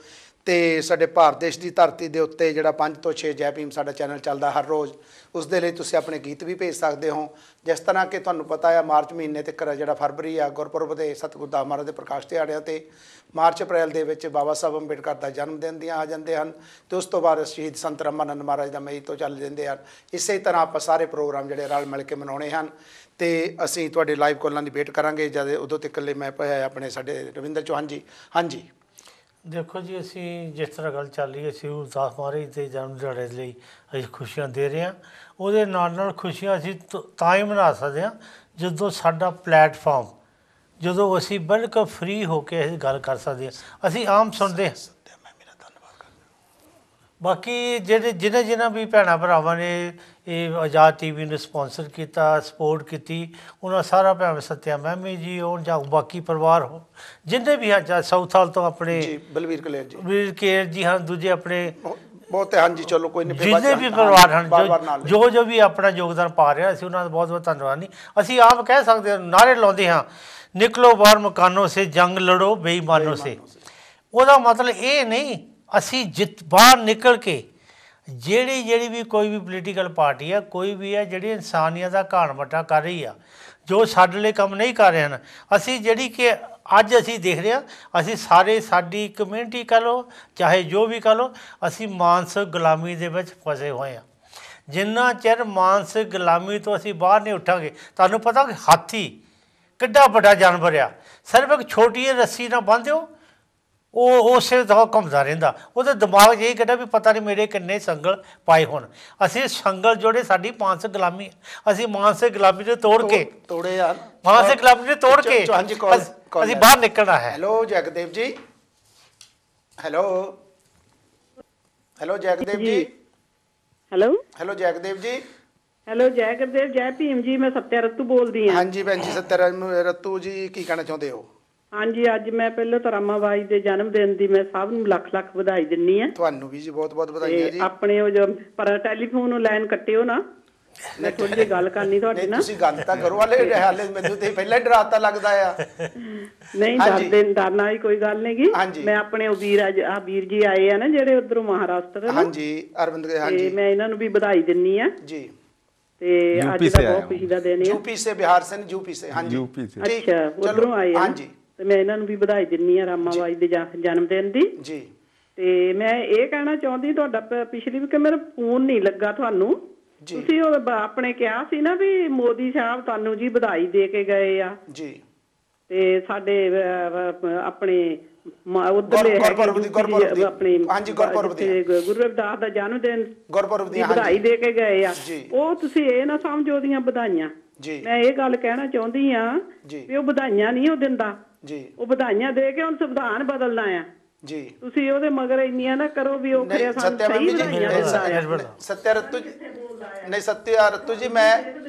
ਤੇ ਸਾਡੇ ਭਾਰਤ ਦੇਸ਼ ਦੀ ਧਰਤੀ ਦੇ ਉੱਤੇ ਜਿਹੜਾ 5 ਤੋਂ 6 ਜੈ ਭੀਮ ਸਾਡਾ ਚੈਨਲ ਚੱਲਦਾ ਹਰ ਰੋਜ਼, ਉਸ ਦੇ ਲਈ ਤੁਸੀਂ ਆਪਣੇ ਗੀਤ ਵੀ ਭੇਜ ਸਕਦੇ ਹੋ। ਜਿਸ ਤਰ੍ਹਾਂ ਕਿ ਤੁਹਾਨੂੰ ਪਤਾ ਹੈ ਮਾਰਚ ਮਹੀਨੇ ਤੱਕ ਜਿਹੜਾ ਫਰਵਰੀ ਆ ਗੁਰਪੁਰਬ ਦੇ ਸਤਿਗੁਰੂ ਦਾਸ ਮਹਾਰਾਜ ਦੇ ਪ੍ਰਕਾਸ਼ ਦਿਹਾੜਿਆਂ ਤੇ ਮਾਰਚ ਅਪ੍ਰੈਲ ਦੇ ਵਿੱਚ ਬਾਬਾ ਸਾਹਿਬ ਅੰਬੇਡਕਰ ਦਾ ਜਨਮ ਦਿਨ ਦੀਆਂ ਆ ਜਾਂਦੇ ਹਨ ਤੇ ਉਸ ਤੋਂ ਬਾਅਦ ਸ਼ਹੀਦ ਸੰਤ ਰਾਮਾਨੰਦ ਮਹਾਰਾਜ ਦਾ ਮਈ ਤੋਂ ਚੱਲ ਜਾਂਦੇ ਹਨ। ਇਸੇ ਤਰ੍ਹਾਂ ਆਪਾਂ ਸਾਰੇ ਪ੍ਰੋਗਰਾਮ ਜਿਹੜੇ ਰਲ ਮਿਲ ਕੇ ਮਨਾਉਣੇ ਹਨ ਤੇ ਅਸੀਂ ਤੁਹਾਡੇ ਲਾਈਵ ਕਾਲਾਂ ਦੀ ਵੇਟ ਕਰਾਂਗੇ। ਜਦ ਉਦੋਂ ਤੱਕ ਲਈ ਮੈਂ ਆਪਣੇ ਸਾਡੇ ਰਵਿੰਦਰ ਚੌਹਾਨ ਜੀ। ਹਾਂਜੀ ਦੇਖੋ ਜੀ, ਅਸੀਂ ਜਿਸ ਤਰ੍ਹਾਂ ਗੱਲ ਚੱਲ ਰਹੀ ਹੈ ਸ਼੍ਰੀ ਗੁਰੂ ਦਾਸ ਮਹਾਰਾਜ ਦੇ ਜਨਮ ਦਿਹਾੜੇ ਲਈ ਅਸੀਂ ਖੁਸ਼ੀਆਂ ਦੇ ਰਹੇ ਹਾਂ। ਉਹਦੇ ਨਾਲ ਨਾਲ ਖੁਸ਼ੀਆਂ ਅਸੀਂ ਤਾਂ ਹੀ ਮਨਾ ਸਕਦੇ ਹਾਂ ਜਦੋਂ ਸਾਡਾ ਪਲੈਟਫਾਰਮ, ਜਦੋਂ ਅਸੀਂ ਬਿਲਕੁਲ ਫ੍ਰੀ ਹੋ ਕੇ ਅਸੀਂ ਗੱਲ ਕਰ ਸਕਦੇ ਹਾਂ। ਅਸੀਂ ਆਮ ਸੁਣਦੇ ਹਾਂ। ਬਾਕੀ ਜਿਨ੍ਹਾਂ ਵੀ ਭੈਣਾਂ ਭਰਾਵਾਂ ਨੇ ਇਹ ਆਜ਼ਾਦ TV ਨੂੰ ਸਪੋਂਸਰ ਕੀਤਾ, ਸਪੋਰਟ ਕੀਤੀ, ਉਹਨਾਂ ਸਾਰਾ ਭਾਵੇਂ ਸੱਤਿਆ ਮਹਿਮੀ ਜੀ ਹੋਣ ਜਾਂ ਬਾਕੀ ਪਰਿਵਾਰ ਹੋ, ਜਿੰਨੇ ਵੀ ਹਨ, ਸਾਊਥ ਹਾਲ ਤੋਂ ਆਪਣੇ ਬਲਵੀਰ ਕਲੇਰ ਜੀ, ਬਲਵੀਰ ਕੇਰ ਜੀ ਹਨ, ਦੂਜੇ ਆਪਣੇ ਬਹੁਤ ਹਾਂਜੀ, ਚਲੋ ਕੋਈ ਨਹੀਂ, ਜਿੰਨੇ ਵੀ ਪਰਿਵਾਰ ਹਨ ਜੋ ਵੀ ਆਪਣਾ ਯੋਗਦਾਨ ਪਾ ਰਿਹਾ, ਅਸੀਂ ਉਹਨਾਂ ਦਾ ਬਹੁਤ ਬਹੁਤ ਧੰਨਵਾਦ। ਨਹੀਂ ਅਸੀਂ ਆਪ ਕਹਿ ਸਕਦੇ ਹਾਂ, ਨਾਅਰੇ ਲਾਉਂਦੇ ਹਾਂ, ਨਿਕਲੋ ਬਾਹਰ ਮਕਾਨੋਂ ਸੇ, ਜੰਗ ਲੜੋ ਬੇਈਮਾਨੋਂ ਸੇ। ਉਹਦਾ ਮਤਲਬ ਇਹ ਨਹੀਂ ਅਸੀਂ ਬਾਹਰ ਨਿਕਲ ਕੇ ਜਿਹੜੀ ਵੀ ਕੋਈ ਵੀ ਪੋਲੀਟੀਕਲ ਪਾਰਟੀ ਆ, ਕੋਈ ਵੀ ਹੈ ਜਿਹੜੀ ਇਨਸਾਨੀਅਤ ਦਾ ਘਾਣ ਵੱਟਾ ਕਰ ਰਹੀ ਆ, ਜੋ ਸਾਡੇ ਲਈ ਕੰਮ ਨਹੀਂ ਕਰ ਰਹੇ ਹਨ, ਅਸੀਂ ਜਿਹੜੀ ਕਿ ਅੱਜ ਅਸੀਂ ਦੇਖ ਰਹੇ ਹਾਂ, ਅਸੀਂ ਸਾਰੇ ਸਾਡੀ ਕਮਿਊਨਿਟੀ ਕਹਿ ਲਓ ਚਾਹੇ ਜੋ ਵੀ ਕਹਿ ਲਓ, ਅਸੀਂ ਮਾਨਸਿਕ ਗੁਲਾਮੀ ਦੇ ਵਿੱਚ ਫਸੇ ਹੋਏ ਹਾਂ। ਜਿੰਨਾ ਚਿਰ ਮਾਨਸਿਕ ਗੁਲਾਮੀ ਤੋਂ ਅਸੀਂ ਬਾਹਰ ਨਹੀਂ ਉੱਠਾਂਗੇ, ਤੁਹਾਨੂੰ ਪਤਾ ਕਿ ਹਾਥੀ ਕਿੱਡਾ ਵੱਡਾ ਜਾਨਵਰ ਆ, ਸਿਰਫ ਇੱਕ ਛੋਟੀ ਜਿਹੀ ਰੱਸੀ ਨਾਲ ਬੰਨ੍ਹ ਦਿਓ, ਉਹ ਉਸੇ ਤਰ੍ਹਾਂ ਘੁੰਮਦਾ ਰਹਿੰਦਾ। ਉਹਦੇ ਦਿਮਾਗ 'ਚ ਇਹ ਕੱਢਿਆ ਵੀ ਪਤਾ ਨਹੀਂ ਮੇਰੇ ਕਿੰਨੇ ਸੰਗਲ ਪਾਏ ਹੋਣ। ਅਸੀਂ ਸੰਗਲ ਜੋੜੇ ਸਾਡੀ ਮਾਨਸਿਕ ਗੁਲਾਮੀ, ਅਸੀਂ ਮਾਨਸਿਕ ਗੁਲਾਮੀ ਨੂੰ ਤੋੜ ਕੇ ਤੋੜੇ ਆ, ਮਾਨਸਿਕ ਗੁਲਾਮੀ ਨੂੰ ਤੋੜ ਕੇ ਅਸੀਂ ਬਾਹਰ ਨਿਕਲਣਾ ਹੈ। ਹੈਲੋ ਜਗਦੇਵ ਜੀ, ਹੈਲੋ ਜਗਦੇਵ ਜੀ, ਹੈਲੋ ਜਗਦੇਵ ਜੀ, ਹੈਲੋ ਜੈ ਗੁਰਦੇਵ, ਜੈ ਭੀਮ ਜੀ। ਮੈਂ ਸਤਿਆ ਰਤੂ ਬੋਲਦੀ ਹਾਂ। ਹਾਂਜੀ ਭੈਣ ਜੀ, ਸਤਿਆ ਰਤੂ ਜੀ, ਕੀ ਕਹਿਣਾ ਚਾਹੁੰਦੇ ਹੋ? ਹਾਂਜੀ, ਅੱਜ ਮੈਂ ਪਹਿਲਾਂ ਤਾਂ ਰਾਮਾਬਾਈ ਦੇ ਜਨਮ ਦਿਨ ਦੀ ਮੈਂ ਸਭ ਨੂੰ ਲੱਖ ਲੱਖ ਵਧਾਈ ਦਿੰਨੀ ਆ। ਤੁਹਾਨੂੰ ਵੀ ਜੀ ਬਹੁਤ ਬਹੁਤ ਵਧਾਈਆਂ ਜੀ। ਆਪਣੇ ਉਹ ਜੋ ਪਰ ਟੈਲੀਫੋਨ ਨੂੰ ਲਾਈਨ ਕੱਟਿਓ ਨਾ, ਮੈਂ ਥੋੜੀ ਜਿਹੀ ਗੱਲ ਕਰਨੀ ਤੁਹਾਡੇ ਨਾਲ। ਤੁਸੀਂ ਗੱਲ ਤਾਂ ਕਰੋ, ਹਾਲੇ ਮੈਨੂੰ ਤੇ ਪਹਿਲਾਂ ਹੀ ਡਰਾਤਾ ਲੱਗਦਾ ਆ। ਨਹੀਂ ਡਰਨਾ ਵਾਲੀ ਕੋਈ ਗੱਲ ਨਹੀਂ ਗੀ। ਮੈਂ ਆਪਣੇ ਉਹ ਵੀਰ ਜੀ ਆਏ ਆ ਨਾ ਜਿਹੜੇ ਉਧਰੋਂ ਮਹਾਰਾਸ਼ਟਰ ਤੋਂ। ਹਾਂਜੀ ਅਰਵਿੰਦ, ਹਾਂਜੀ, ਮੈਂ ਇਹਨਾਂ ਨੂੰ ਵੀ ਵਧਾਈ ਦਿੰਨੀ ਆ ਜੀ। ਤੇ ਅੱਜ ਦਾ ਬਹੁਤ ਖੁਸ਼ੀ ਦਾ ਦਿਨ ਹੈ। यूपी से, बिहार से, यूपी से। हाँ जी, ਅੱਛਾ ਉਧਰੋਂ ਆਏ ਆ। ਹਾਂਜੀ, ਤੇ ਮੈਂ ਇਹਨਾਂ ਨੂੰ ਵੀ ਵਧਾਈ ਦਿੰਨੀ ਆ ਰਾਮਾਬਾਈ ਦੇ ਜਨਮ ਦਿਨ ਦੀ ਜੀ। ਤੇ ਮੈਂ ਇਹ ਕਹਿਣਾ ਚਾਹੁੰਦੀ, ਤੁਹਾਡਾ ਪਿਛਲੀ ਵੀ ਮੇਰਾ ਫੋਨ ਨਹੀਂ ਲੱਗਾ ਤੁਹਾਨੂੰ। ਤੁਸੀਂ ਉਹ ਆਪਣੇ ਕਿਹਾ ਸੀ ਨਾ ਵੀ ਮੋਦੀ ਸਾਹਿਬ ਤੁਹਾਨੂੰ ਜੀ ਵਧਾਈ ਦੇ ਕੇ ਗਏ ਆ ਜੀ। ਤੇ ਸਾਡੇ ਆਪਣੇ ਉਧਰਲੇ ਆਪਣੇ ਗੁਰੂ ਰਵਿਦਾਸ ਦਾ ਜਨਮ ਦਿਨ ਗੁਰਪੁਰਬ ਦੀ ਵਧਾਈ ਦੇ ਕੇ ਗਏ ਆ। ਉਹ ਤੁਸੀਂ ਇਹ ਨਾ ਸਮਝੋ ਉਹਦੀਆਂ ਵਧਾਈਆਂ। ਮੈਂ ਇਹ ਗੱਲ ਕਹਿਣਾ ਚਾਹੁੰਦੀ ਆ ਵੀ ਉਹ ਵਧਾਈਆਂ ਨਹੀਂ ਉਹ ਦਿੰਦਾ, ਉਹ ਵਧਾਈਆਂ ਦੇ ਕੇ ਹੁਣ ਸੰਵਿਧਾਨ ਬਦਲਣਾ ਆ ਜੀ। ਤੁਸੀਂ ਉਹਦੇ ਮਗਰ ਇੰਨੀਆਂ ਨਾ ਕਰੋ ਵੀ ਉਹ ਕਰਿਆ ਸਾਨੂੰ ਸਹੀ ਵਧਾਈਆਂ ਦਿੰਦਾ। ਸਤਿਆ ਰਤੂ ਜੀ, ਨਹੀਂ ਸਤਿਆ ਰਤੂ ਜੀ, ਮੈਂ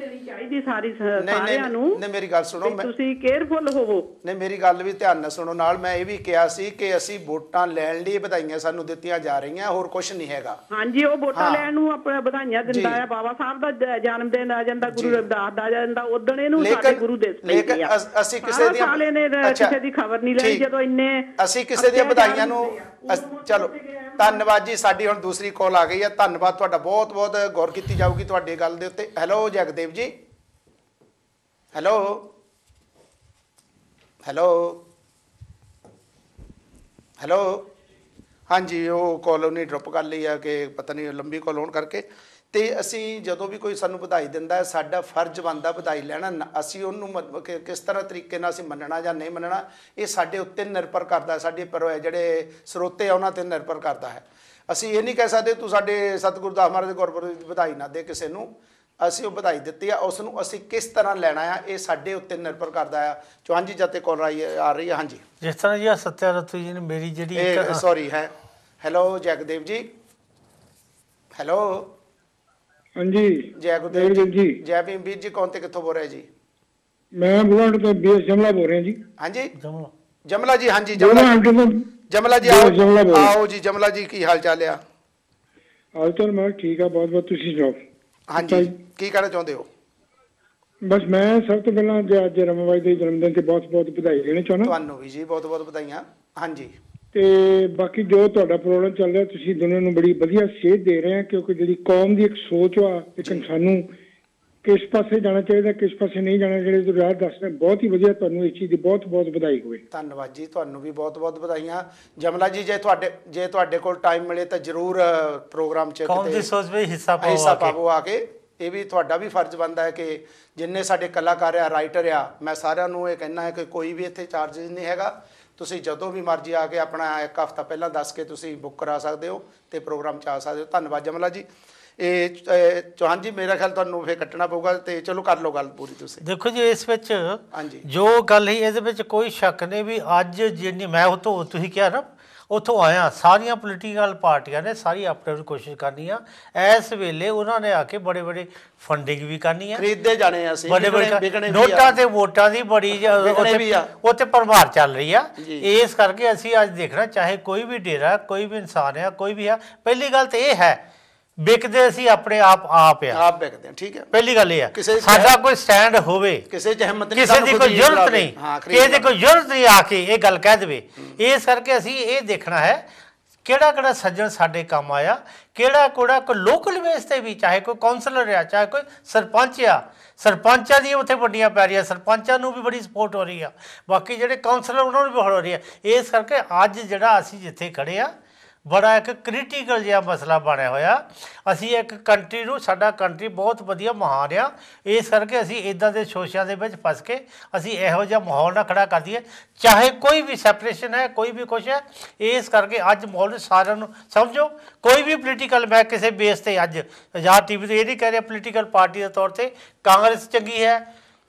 ਚਾਹੀਦੀ ਸਾਰਿਆਂ ਨੂੰ। ਨਹੀਂ ਮੇਰੀ ਗੱਲ ਸੁਣੋ, ਤੁਸੀਂ ਕੇਅਰਫੁਲ ਹੋਵੋ। ਨਹੀਂ ਮੇਰੀ ਗੱਲ ਵੀ ਧਿਆਨ ਨਾਲ ਸੁਣੋ। ਨਾਲ ਮੈਂ ਇਹ ਵੀ ਕਿਹਾ ਸੀ ਕਿ ਅਸੀਂ ਵੋਟਾਂ ਲੈਣ ਲਈ ਵਧਾਈਆਂ ਸਾਨੂੰ ਦਿੱਤੀਆਂ ਜਾ ਰਹੀਆਂ, ਹੋਰ ਕੁਝ ਨਹੀਂ ਹੈਗਾ। ਹਾਂਜੀ, ਉਹ ਵੋਟਾਂ ਲੈਣ ਨੂੰ ਆਪਣਾ ਵਧਾਈਆਂ ਦਿੰਦਾ ਆ। ਬਾਬਾ ਸਾਹਿਬ ਦਾ ਜਨਮ ਦਿਨ ਆ ਜਾਂਦਾ, ਗੁਰੂ ਰਵਿਦਾਸ ਦਾ ਆ ਜਾਂਦਾ, ਉਦੋਂ ਇਹਨੂੰ ਸਾਡੇ ਗੁਰੂ ਦੇ ਲੇਕਿਨ ਅਸੀਂ ਕਿਸੇ ਦੀ ਖਬਰ ਨਹੀਂ ਲਈ ਜਦੋਂ ਇੰਨੇ ਅਸੀਂ ਕਿਸੇ ਦੀਆਂ ਵਧਾਈਆਂ ਨੂੰ। ਚਲੋ ਧੰਨਵਾਦ ਜੀ। ਸਾਡੀ ਹੁਣ ਦੂਸਰੀ ਕਾਲ ਆ ਗਈ ਹੈ। ਧੰਨਵਾਦ ਤੁਹਾਡਾ, ਬਹੁਤ ਬਹੁਤ ਗੌਰ ਕੀਤੀ ਜਾਊਗੀ ਤੁਹਾਡੀ ਗੱਲ ਦੇ ਉੱਤੇ। ਹੈਲੋ ਜਗਦੇਵ ਜੀ, ਹੈਲੋ ਹੈਲੋ ਹੈਲੋ ਹਾਂਜੀ, ਉਹ ਕਾਲ ਉਹਨੇ ਡ੍ਰੌਪ ਕਰ ਲਈ ਆ ਕਿ ਪਤਾ ਨਹੀਂ ਲੰਬੀ ਕਾਲ ਹੋਣ ਕਰਕੇ। ਤੇ ਅਸੀਂ ਜਦੋਂ ਵੀ ਕੋਈ ਸਾਨੂੰ ਵਧਾਈ ਦਿੰਦਾ ਹੈ, ਸਾਡਾ ਫਰਜ਼ ਬਣਦਾ ਵਧਾਈ ਲੈਣਾ। ਅਸੀਂ ਉਹਨੂੰ ਕਿਸ ਤਰ੍ਹਾਂ ਤਰੀਕੇ ਨਾਲ ਅਸੀਂ ਮੰਨਣਾ ਜਾਂ ਨਹੀਂ ਮੰਨਣਾ, ਇਹ ਸਾਡੇ ਉੱਤੇ ਨਿਰਭਰ ਕਰਦਾ, ਸਾਡੇ ਜਿਹੜੇ ਸਰੋਤੇ ਆ ਉਹਨਾਂ 'ਤੇ ਨਿਰਭਰ ਕਰਦਾ ਹੈ। ਅਸੀਂ ਇਹ ਨਹੀਂ ਕਹਿ ਸਕਦੇ ਤੂੰ ਸਾਡੇ ਸਤਿਗੁਰੂ ਦਾਸ ਮਹਾਰਾਜ ਦੇ ਗੁਰਪੁਰਬ ਦੀ ਵਧਾਈ ਨਾ ਦੇ ਕਿਸੇ ਨੂੰ। ਅਸੀਂ ਉਹ ਵਧਾਈ ਦਿੱਤੀ ਆ, ਉਸ ਨੂੰ ਅਸੀਂ ਕਿਸ ਤਰ੍ਹਾਂ ਲੈਣਾ ਆ, ਇਹ ਸਾਡੇ ਉੱਤੇ ਨਿਰਭਰ ਕਰਦਾ ਆ। ਚੌਹਾਨ ਜੀ ਜਦ ਤੇ ਕਾਲ ਆ ਰਹੀ ਹੈ। ਹਾਂਜੀ, ਜਿਸ ਤਰ੍ਹਾਂ ਜੀ ਸਤਿਆ ਰਤੂ ਜੀ ਨੇ ਮੇਰੀ ਜਿਹੜੀ ਸੌਰੀ ਹੈ। ਹੈਲੋ ਜਗਦੇਵ ਜੀ, ਹੈਲੋ ਹਾਂਜੀ ਜੈ ਗੁਰਦੇਵ ਜੀ, ਜੈ ਭੀਮ ਵੀਰ ਜੀ। ਕੌਣ ਤੇ ਕਿੱਥੋਂ ਬੋਲ ਰਹੇ ਜੀ? ਮੈਂ ਬੁਲਾਟ ਤੋਂ ਬੀਐਸ ਜਮਲਾ ਬੋਲ ਰਿਹਾ ਜੀ। ਹਾਂਜੀ ਜਮਲਾ ਜੀ, ਹਾਂਜੀ ਜਮਲਾ ਜੀ, ਆਓ ਜੀ ਜਮਲਾ ਜੀ, ਕੀ ਹਾਲ ਚਾਲ ਆ? ਹਾਲ ਚਾਲ ਮੈਂ ਠੀਕ ਆ, ਬਹੁਤ ਬਹੁਤ। ਤੁਸੀਂ ਸੁਣਾਓ? ਹਾਂਜੀ ਕੀ ਕਹਿਣਾ ਚਾਹੁੰਦੇ ਹੋ? ਬਸ ਮੈਂ ਸਭ ਤੋਂ ਪਹਿਲਾਂ ਅੱਜ ਰਮਾਬਾਈ ਦੇ ਜਨਮ ਦਿਨ ਤੇ ਬਹੁਤ ਬਹੁਤ ਵਧਾਈ ਦੇਣੀ ਚਾਹੁੰਦਾ। ਤੁਹਾਨੂੰ ਵੀ ਜੀ ਬਹੁਤ ਬਹੁਤ ਵਧਾਈਆਂ। ਹਾਂਜੀ ਤੇ ਬਾਕੀ ਜੋ ਤੁਹਾਡਾ ਪ੍ਰੋਗਰਾਮ ਚੱਲ ਰਿਹਾ, ਤੁਸੀਂ ਦੋਨੋਂ ਨੂੰ ਬੜੀ ਵਧੀਆ ਸੇਧ ਦੇ ਰਹੇ ਆ, ਕਿਉਂਕਿ ਜਿਹੜੀ ਕੌਮ ਦੀ ਇੱਕ ਸੋਚ ਆ, ਇੱਕ ਇਨਸਾਨ ਕਿਸ ਪਾਸੇ ਜਾਣਾ ਚਾਹੀਦਾ, ਕਿਸ ਪਾਸੇ ਨਹੀਂ ਜਾਣਾ, ਜਿਹੜੇ ਤੁਸੀਂ ਰਾਹ ਦੱਸ ਰਹੇ ਬਹੁਤ ਹੀ ਵਧੀਆ। ਤੁਹਾਨੂੰ ਇਸ ਚੀਜ਼ ਦੀ ਬਹੁਤ ਬਹੁਤ ਵਧਾਈ ਹੋਵੇ। ਧੰਨਵਾਦ ਜੀ, ਤੁਹਾਨੂੰ ਵੀ ਬਹੁਤ ਬਹੁਤ ਵਧਾਈਆਂ। ਜਮਲਾ ਜੀ ਜੇ ਤੁਹਾਡੇ ਕੋਲ ਟਾਈਮ ਮਿਲੇ ਤਾਂ ਜ਼ਰੂਰ ਪ੍ਰੋਗਰਾਮ 'ਚ ਕੌਮ ਦੀ ਸੋਚ ਵਿੱਚ ਹਿੱਸਾ ਪਾਵੋ ਆ ਕੇ। ਇਹ ਵੀ ਤੁਹਾਡਾ ਵੀ ਫਰਜ਼ ਬਣਦਾ ਹੈ ਕਿ ਜਿੰਨੇ ਸਾਡੇ ਕਲਾਕਾਰ ਆ, ਰਾਈਟਰ ਆ, ਮੈਂ ਸਾਰਿਆਂ ਨੂੰ ਇਹ ਕਹਿਣਾ ਹੈ ਕਿ ਕੋਈ ਵੀ ਇੱਥੇ ਚਾਰਜਿਸ ਨਹੀਂ ਹੈਗਾ। ਤੁਸੀਂ ਜਦੋਂ ਵੀ ਮਰਜ਼ੀ ਆ ਕੇ ਆਪਣਾ ਇੱਕ ਹਫ਼ਤਾ ਪਹਿਲਾਂ ਦੱਸ ਕੇ ਤੁਸੀਂ ਬੁੱਕ ਕਰਾ ਸਕਦੇ ਹੋ ਅਤੇ ਪ੍ਰੋਗਰਾਮ 'ਚ ਆ ਸਕਦੇ ਹੋ। ਧੰਨਵਾਦ ਜਮਲਾ ਜੀ। ਇਹ ਚੌਹਾਨ ਜੀ ਮੇਰਾ ਖਿਆਲ ਤੁਹਾਨੂੰ ਫਿਰ ਕੱਟਣਾ ਪਊਗਾ, ਤੇ ਚਲੋ ਕਰ ਲਓ ਗੱਲ ਪੂਰੀ ਤੁਸੀਂ। ਦੇਖੋ ਜੀ ਇਸ ਵਿੱਚ ਜੋ ਗੱਲ ਸੀ ਇਹਦੇ ਵਿੱਚ ਕੋਈ ਸ਼ੱਕ ਨਹੀਂ ਵੀ ਅੱਜ ਜਿੰਨੀ ਮੈਂ ਉੱਥੋਂ ਤੁਸੀਂ ਕਿਹਾ ਨਾ ਉੱਥੋਂ ਆਇਆ, ਸਾਰੀਆਂ ਪੋਲੀਟੀਕਲ ਪਾਰਟੀਆਂ ਨੇ ਸਾਰੀ ਆਪਣੇ ਆਪ ਕੋਸ਼ਿਸ਼ ਕਰਨੀ ਆ। ਇਸ ਵੇਲੇ ਉਹਨਾਂ ਨੇ ਆ ਕੇ ਬੜੇ ਬੜੇ ਫੰਡਿੰਗ ਵੀ ਕਰਨੀ ਆ, ਖਰੀਦੇ ਜਾਣੇ ਆ, ਬੜੇ ਨੋਟਾਂ ਤੇ ਵੋਟਾਂ ਦੀ ਬੜੀ ਉੱਥੇ ਭਰਮਾਰ ਚੱਲ ਰਹੀ ਆ। ਇਸ ਕਰਕੇ ਅਸੀਂ ਅੱਜ ਦੇਖਣਾ, ਚਾਹੇ ਕੋਈ ਵੀ ਡੇਰਾ, ਕੋਈ ਵੀ ਇਨਸਾਨ ਆ, ਕੋਈ ਵੀ ਆ, ਪਹਿਲੀ ਗੱਲ ਤਾਂ ਇਹ ਹੈ ਵਿਕਦੇ ਅਸੀਂ ਆਪਣੇ ਆਪ ਵਿਕਦੇ ਹਾਂ। ਠੀਕ ਹੈ, ਪਹਿਲੀ ਗੱਲ ਇਹ ਹੈ ਸਾਡਾ ਕੋਈ ਸਟੈਂਡ ਹੋਵੇ, ਕਿਸੇ ਦੀ ਕੋਈ ਜ਼ਰੂਰਤ ਨਹੀਂ, ਕਿਸੇ ਦੀ ਕੋਈ ਜ਼ਰੂਰਤ ਨਹੀਂ ਆ ਕੇ ਇਹ ਗੱਲ ਕਹਿ ਦੇਵੇ। ਇਸ ਕਰਕੇ ਅਸੀਂ ਇਹ ਦੇਖਣਾ ਹੈ ਕਿਹੜਾ ਕਿਹੜਾ ਸੱਜਣ ਸਾਡੇ ਕੰਮ ਆਇਆ, ਕਿਹੜਾ ਕੋਈ ਲੋਕਲ ਬੇਸ ਤੇ ਵੀ, ਚਾਹੇ ਕੋਈ ਕਾਉਂਸਲਰ ਆ, ਚਾਹੇ ਕੋਈ ਸਰਪੰਚ ਆ, ਸਰਪੰਚਾਂ ਦੀਆਂ ਉੱਥੇ ਵੱਡੀਆਂ ਪੈ ਰਹੀਆਂ, ਸਰਪੰਚਾਂ ਨੂੰ ਵੀ ਬੜੀ ਸਪੋਰਟ ਹੋ ਰਹੀ ਆ, ਬਾਕੀ ਜਿਹੜੇ ਕਾਉਂਸਲਰ ਉਹਨਾਂ ਨੂੰ ਵੀ ਹੋ ਰਹੀ ਆ। ਇਸ ਕਰਕੇ ਅੱਜ ਜਿਹੜਾ ਅਸੀਂ ਜਿੱਥੇ ਖੜੇ ਆ ਬੜਾ ਇੱਕ ਕ੍ਰਿਟੀਕਲ ਜਿਹਾ ਮਸਲਾ ਬਣਿਆ ਹੋਇਆ। ਅਸੀਂ ਇੱਕ ਕੰਟਰੀ ਨੂੰ, ਸਾਡਾ ਕੰਟਰੀ ਬਹੁਤ ਵਧੀਆ ਮਹਾਨ ਆ, ਇਸ ਕਰਕੇ ਅਸੀਂ ਇੱਦਾਂ ਦੇ ਸ਼ੋਸ਼ਿਆਂ ਦੇ ਵਿੱਚ ਫਸ ਕੇ ਅਸੀਂ ਇਹੋ ਜਿਹਾ ਮਾਹੌਲ ਨਾ ਖੜਾ ਕਰ ਦਈਏ, ਚਾਹੇ ਕੋਈ ਵੀ ਸੈਪਰੇਸ਼ਨ ਹੈ, ਕੋਈ ਵੀ ਕੁਛ ਹੈ। ਇਸ ਕਰਕੇ ਅੱਜ ਮਾਹੌਲ ਸਾਰਿਆਂ ਨੂੰ ਸਮਝੋ, ਕੋਈ ਵੀ ਪੋਲੀਟੀਕਲ, ਮੈਂ ਕਿਸੇ ਬੇਸ 'ਤੇ ਅੱਜ ਆਜ਼ਾਦ ਟੀਵੀ 'ਤੇ ਇਹ ਨਹੀਂ ਕਹਿ ਰਿਹਾ ਪੋਲੀਟੀਕਲ ਪਾਰਟੀ ਦੇ ਤੌਰ 'ਤੇ ਕਾਂਗਰਸ ਚੰਗੀ ਹੈ,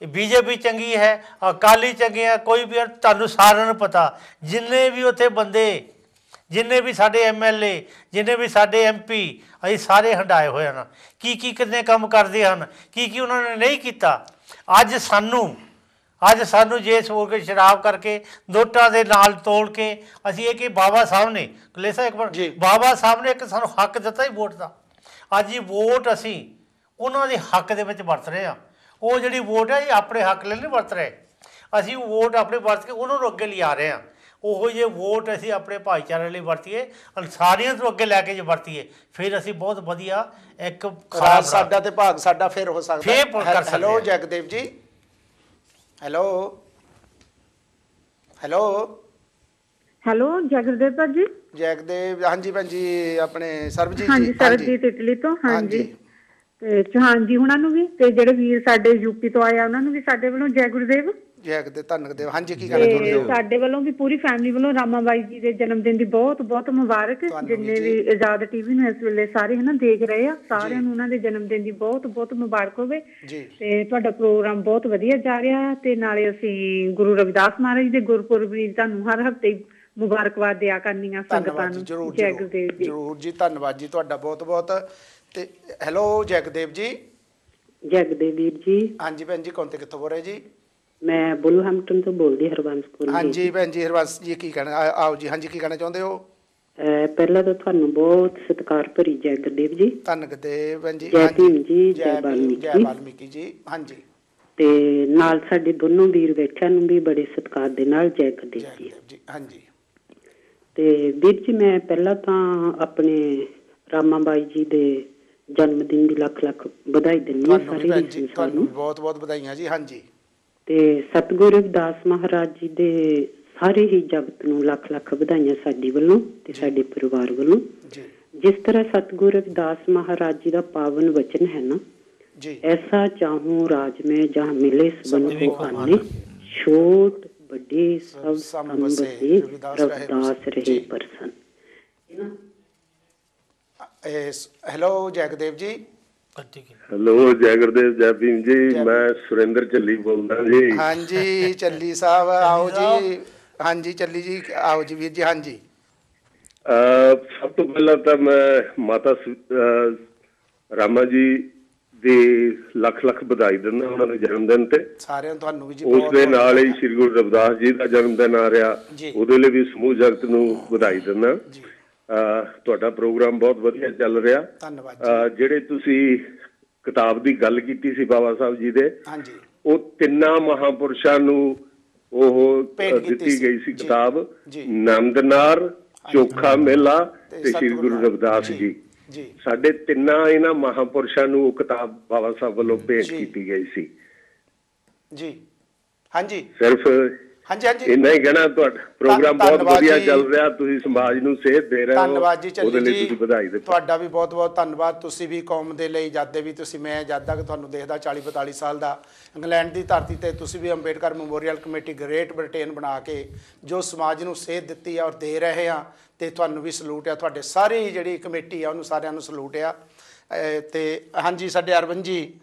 BJP ਚੰਗੀ ਹੈ, ਅਕਾਲੀ ਚੰਗੇ ਹੈ, ਕੋਈ ਵੀ, ਤੁਹਾਨੂੰ ਸਾਰਿਆਂ ਨੂੰ ਪਤਾ ਜਿੰਨੇ ਵੀ ਉੱਥੇ ਬੰਦੇ, ਜਿੰਨੇ ਵੀ ਸਾਡੇ MLA, ਜਿੰਨੇ ਵੀ ਸਾਡੇ MP, ਅਸੀਂ ਸਾਰੇ ਹੰਡਾਏ ਹੋਏ ਹਨ, ਕੀ ਕਿੰਨੇ ਕੰਮ ਕਰਦੇ ਹਨ, ਕੀ ਉਹਨਾਂ ਨੇ ਨਹੀਂ ਕੀਤਾ। ਅੱਜ ਸਾਨੂੰ ਜੇ ਸੋ ਕੇ ਸ਼ਰਾਬ ਕਰਕੇ ਨੋਟਾਂ ਦੇ ਨਾਲ ਤੋਲ ਕੇ ਅਸੀਂ ਇਹ ਕਿ ਬਾਬਾ ਸਾਹਿਬ ਨੇ ਕਲੇਸਾ ਇੱਕ ਵਾਰ ਬਾਬਾ ਸਾਹਿਬ ਨੇ ਇੱਕ ਸਾਨੂੰ ਹੱਕ ਦਿੱਤਾ ਹੀ ਵੋਟ ਦਾ। ਅੱਜ ਇਹ ਵੋਟ ਅਸੀਂ ਉਹਨਾਂ ਦੇ ਹੱਕ ਦੇ ਵਿੱਚ ਵਰਤ ਰਹੇ ਹਾਂ। ਉਹ ਜਿਹੜੀ ਵੋਟ ਹੈ ਇਹ ਆਪਣੇ ਹੱਕ ਲਈ ਨਹੀਂ ਵਰਤ ਰਹੇ, ਅਸੀਂ ਵੋਟ ਆਪਣੇ ਵਰਤ ਕੇ ਉਹਨਾਂ ਨੂੰ ਅੱਗੇ ਲਿਆ ਰਹੇ ਹਾਂ। ਉਹੋ ਜਿਹੇ ਵੋਟ ਅਸੀਂ ਆਪਣੇ ਭਾਈਚਾਰੇ ਲਈ ਵਰਤੀਏ, ਇਨਸਾਨੀਅਤ ਨੂੰ ਅੱਗੇ ਲੈ ਕੇ ਜੇ ਵਰਤੀਏ, ਫਿਰ ਅਸੀਂ ਬਹੁਤ ਵਧੀਆ ਇੱਕ ਖਾਸ ਸਾਡਾ ਤੇ ਭਾਗ ਸਾਡਾ ਫਿਰ ਹੋ ਸਕਦਾ। ਹੈਲੋ ਜਗਦੇਵ ਜੀ, ਹੈਲੋ ਜਗਦੇਵ ਭਾਜੀ। ਜਗਦੇਵ, ਹਾਂਜੀ ਭੈਣ ਜੀ, ਆਪਣੇ ਸਰਬਜੀਤ ਜੀ, ਸਰਬਜੀਤ ਇਟਲੀ ਤੋਂ। ਹਾਂਜੀ, ਤੇ ਚੌਹਾਨ ਜੀ ਉਹਨਾਂ ਨੂੰ ਵੀ, ਤੇ ਜਿਹੜੇ ਵੀਰ ਸਾਡੇ UP ਤੋਂ ਆਏ ਆ ਉਹਨਾਂ ਨੂੰ ਵੀ ਸਾਡੇ ਵੱਲੋਂ ਜੈ ਗੁਰਦੇਵ। ਧੰਨਵਾਦ। ਹਾਂਜੀ ਕੀ ਕਹਿਣਾ ਚਾਹੁੰਦੇ ਹੋ? ਸਾਡੇ ਵੱਲੋਂ ਵੀ ਪੂਰੀ ਫੈਮਿਲੀ ਵੱਲੋਂ ਰਾਮਾਬਾਈ ਜੀ ਦੇ ਜਨਮ ਦਿਨ ਦੀ ਬਹੁਤ ਬਹੁਤ ਮੁਬਾਰਕ। ਜਿੰਨੇ ਵੀ ਆਜ਼ਾਦ ਟੀਵੀ ਨੂੰ ਇਸ ਵੇਲੇ ਸਾਰੇ ਦੇਖ ਰਹੇ ਆ, ਸਾਰਿਆਂ ਨੂੰ ਉਹਨਾਂ ਦੇ ਜਨਮ ਦਿਨ ਦੀ ਬਹੁਤ ਬਹੁਤ ਮੁਬਾਰਕ ਹੋਵੇ। ਤੇ ਤੁਹਾਡਾ ਪ੍ਰੋਗਰਾਮ ਬਹੁਤ ਵਧੀਆ ਜਾ ਰਿਹਾ, ਤੇ ਨਾਲੇ ਅਸੀਂ ਗੁਰੂ ਰਵਿਦਾਸ ਮਹਾਰਾਜ ਦੇ ਗੁਰਪੁਰਬ ਦੀ ਤੁਹਾਨੂੰ ਹਰ ਹਫ਼ਤੇ ਮੁਬਾਰਕਬਾਦ ਦਿਆ ਕਰਨੀਆਂ ਸੰਗਤਾਂ ਨੂੰ। ਜੈ ਗੁਰਦੇਵ ਜੀ। ਜ਼ਰੂਰ ਜੀ, ਧੰਨਵਾਦ ਜੀ ਤੁਹਾਡਾ ਬਹੁਤ ਬਹੁਤ। ਤੇ ਹੈਲੋ ਜਗਦੇਵ ਜੀ। ਜਗਦੇਵ ਵੀਰ ਜੀ। ਹਾਂਜੀ ਭੈਣ ਜੀ, ਕੌਣ ਤੇ ਕਿੱਥੋਂ ਬੋਲ ਰਹੇ ਜੀ? ਮੈਂ ਬੁਲਹੈਂਪਟਨ ਤੋਂ ਬੋਲਦੀ, ਹਰਬੰਸ ਕੌਰ। ਹਾਂਜੀ ਭੈਣ ਜੀ, ਹਰਬੰਸ ਜੀ ਕੀ ਕਹਿਣਾ, ਆਓ ਜੀ। ਹਾਂਜੀ ਕੀ ਕਹਿਣਾ ਚਾਹੁੰਦੇ ਹੋ? ਪਹਿਲਾਂ ਤਾਂ ਤੁਹਾਨੂੰ ਬਹੁਤ ਸਤਿਕਾਰ ਭਰੀ ਜੈ ਗੁਰਦੇਵ ਜੀ। ਧੰਨਵਾਦ ਭੈਣ ਜੀ। ਜੈ ਭੀਮ ਜੀ, ਜੈ ਵਾਲਮੀਕੀ ਜੀ। ਹਾਂਜੀ, ਤੇ ਨਾਲ ਸਾਡੇ ਦੋਨੋਂ ਵੀਰ ਬੈਠਿਆਂ ਨੂੰ ਵੀ ਬੜੇ ਸਤਿਕਾਰ ਦੇ ਨਾਲ ਜੈ ਗੁਰਦੇਵ ਜੀ। ਹਾਂਜੀ। ਤੇ ਵੀਰ ਜੀ, ਮੈਂ ਪਹਿਲਾਂ ਤਾਂ ਆਪਣੇ ਰਾਮਾਬਾਈ ਜੀ ਦੇ ਜਨਮ ਦਿਨ ਦੀ ਲੱਖ ਲੱਖ ਵਧਾਈ ਦਿੰਦੀ ਹਾਂ ਸਾਰੇ। ਤੁਹਾਨੂੰ ਬਹੁਤ ਬਹੁਤ ਵਧਾਈਆਂ ਜੀ। ਹਾਂਜੀ। ਤੇ ਸਤਿਗੁਰੂ ਰਵਿਦਾਸ ਮਹਾਰਾਜ ਜੀ ਦੇ ਸਾਰੇ ਹੀ ਜਗਤ ਨੂੰ ਲੱਖ ਲੱਖ ਵਧਾਈਆਂ ਸਾਡੀ ਵੱਲੋਂ ਤੇ ਸਾਡੇ ਪਰਿਵਾਰ ਵੱਲੋਂ। ਜਿਸ ਤਰ੍ਹਾਂ ਸਤਿਗੁਰੂ ਰਵਿਦਾਸ ਮਹਾਰਾਜ ਜੀ ਦਾ ਪਾਵਨ ਵਚਨ ਹੈ ਨਾ, ਐਸਾ ਚਾਹੂੰ ਰਾਜ ਮੈਂ ਜਹਾਂ ਮਿਲੇ ਸਬਨ ਕੋ ਆਨੇ, ਛੋਟ ਵੱਡੇ ਸਭ ਸੰਬਸੇ ਰਵਿਦਾਸ ਰਹੇ ਪਰਸਨ। ਹੈਲੋ ਜਗਦੇਵ ਜੀ। ਹੈਲੋ ਜੈ ਗੁਰਦੇਵ, ਜੈ ਭੀਮ ਜੀ। ਮੈਂ ਸੁਰਿੰਦਰ ਚੱਲੀ ਬੋਲਦਾ ਜੀ। ਹਾਂਜੀ ਚੱਲੀ ਸਾਹਿਬ ਆਓ ਜੀ। ਹਾਂਜੀ ਚੱਲੀ ਜੀ, ਆਓ ਜੀ ਵੀਰ ਜੀ। ਹਾਂਜੀ, ਸਭ ਤੋਂ ਪਹਿਲਾਂ ਤਾਂ ਮੈਂ ਮਾਤਾ ਰਾਮਾ ਜੀ ਦੀ ਲੱਖ ਲੱਖ ਵਧਾਈ ਦਿੰਦਾ ਉਹਨਾਂ ਦੇ ਜਨਮ ਦਿਨ ਤੇ। ਸਾਰਿਆਂ ਤੁਹਾਨੂੰ ਵੀ ਜੀ। ਉਸ ਦੇ ਨਾਲ ਹੀ ਸ੍ਰੀ ਗੁਰੂ ਰਵਿਦਾਸ ਜੀ ਦਾ ਜਨਮ ਦਿਨ ਆ ਰਿਹਾ, ਉਹਦੇ ਲਈ ਵੀ ਸਮੂਹ ਜਗਤ ਨੂੰ ਵਧਾਈ ਦਿੰਦਾ। ਤੁਹਾਡਾ ਪ੍ਰੋਗਰਾਮ ਬਹੁਤ ਵਧੀਆ ਚੱਲ ਰਿਹਾ। ਧੰਨਵਾਦ। ਜਿਹੜੇ ਤੁਸੀਂ ਕਿਤਾਬ ਦੀ ਗੱਲ ਕੀਤੀ ਸੀ ਬਾਬਾ ਸਾਹਿਬ ਜੀ ਦੇ, ਹਾਂਜੀ, ਉਹ ਤਿੰਨਾਂ ਮਹਾਂਪੁਰਸ਼ਾਂ ਨੂੰ ਉਹ ਦਿੱਤੀ ਗਈ ਸੀ ਕਿਤਾਬ, ਨੰਦਨਾਰ, ਚੋਖਾ ਮੇਲਾ ਤੇ ਸ੍ਰੀ ਗੁਰੂ ਰਵਿਦਾਸ ਜੀ। ਸਾਡੇ ਤਿੰਨਾਂ ਇਹਨਾਂ ਮਹਾਂਪੁਰਸ਼ਾਂ ਨੂੰ ਉਹ ਕਿਤਾਬ ਬਾਬਾ ਸਾਹਿਬ ਵੱਲੋਂ ਭੇਟ ਕੀਤੀ ਗਈ ਸੀ ਜੀ। ਹਾਂਜੀ, ਸਿਰਫ ਇੰਨਾ ਹੀ ਕਹਿਣਾ। ਤੁਹਾਡਾ ਪ੍ਰੋਗਰਾਮ ਬਹੁਤ ਵਧੀਆ ਚੱਲ ਰਿਹਾ, ਤੁਸੀਂ ਸਮਾਜ ਨੂੰ ਸੇਧ ਦੇ ਰਹੇ ਹੋ, ਧੰਨਵਾਦ ਜੀ। ਉਹਦੇ ਲਈ ਤੁਸੀਂ ਵਧਾਈ ਦਿਓ। ਤੁਹਾਡਾ ਵੀ ਬਹੁਤ ਬਹੁਤ ਧੰਨਵਾਦ। ਤੁਸੀਂ ਵੀ ਕੌਮ ਦੇ ਲਈ ਜਦ ਦੇ ਵੀ ਤੁਸੀਂ, ਮੈਂ ਜਦ ਤੱਕ ਤੁਹਾਨੂੰ ਦੇਖਦਾ 40-42 ਸਾਲ ਦਾ, ਇੰਗਲੈਂਡ ਦੀ ਧਰਤੀ ਤੇ ਤੁਸੀਂ ਵੀ Ambedkar memorial committee great Britain ਬਣਾ ਕੇ ਜੋ ਸਮਾਜ ਨੂੰ ਸੇਧ ਦਿੱਤੀ ਆ ਔਰ ਦੇ ਰਹੇ ਆ, ਤੇ ਤੁਹਾਨੂੰ ਵੀ ਸਲੂਟ ਆ। ਤੁਹਾਡੇ ਸਾਰੀ ਜਿਹੜੀ ਕਮੇਟੀ ਆ ਉਹਨੂੰ ਸਾਰਿਆਂ ਨੂੰ ਸਲੂਟ ਆ। ਤੇ ਹਾਂਜੀ, ਸਾਡੇ ਅਰਵਿੰਦ ਜੀ,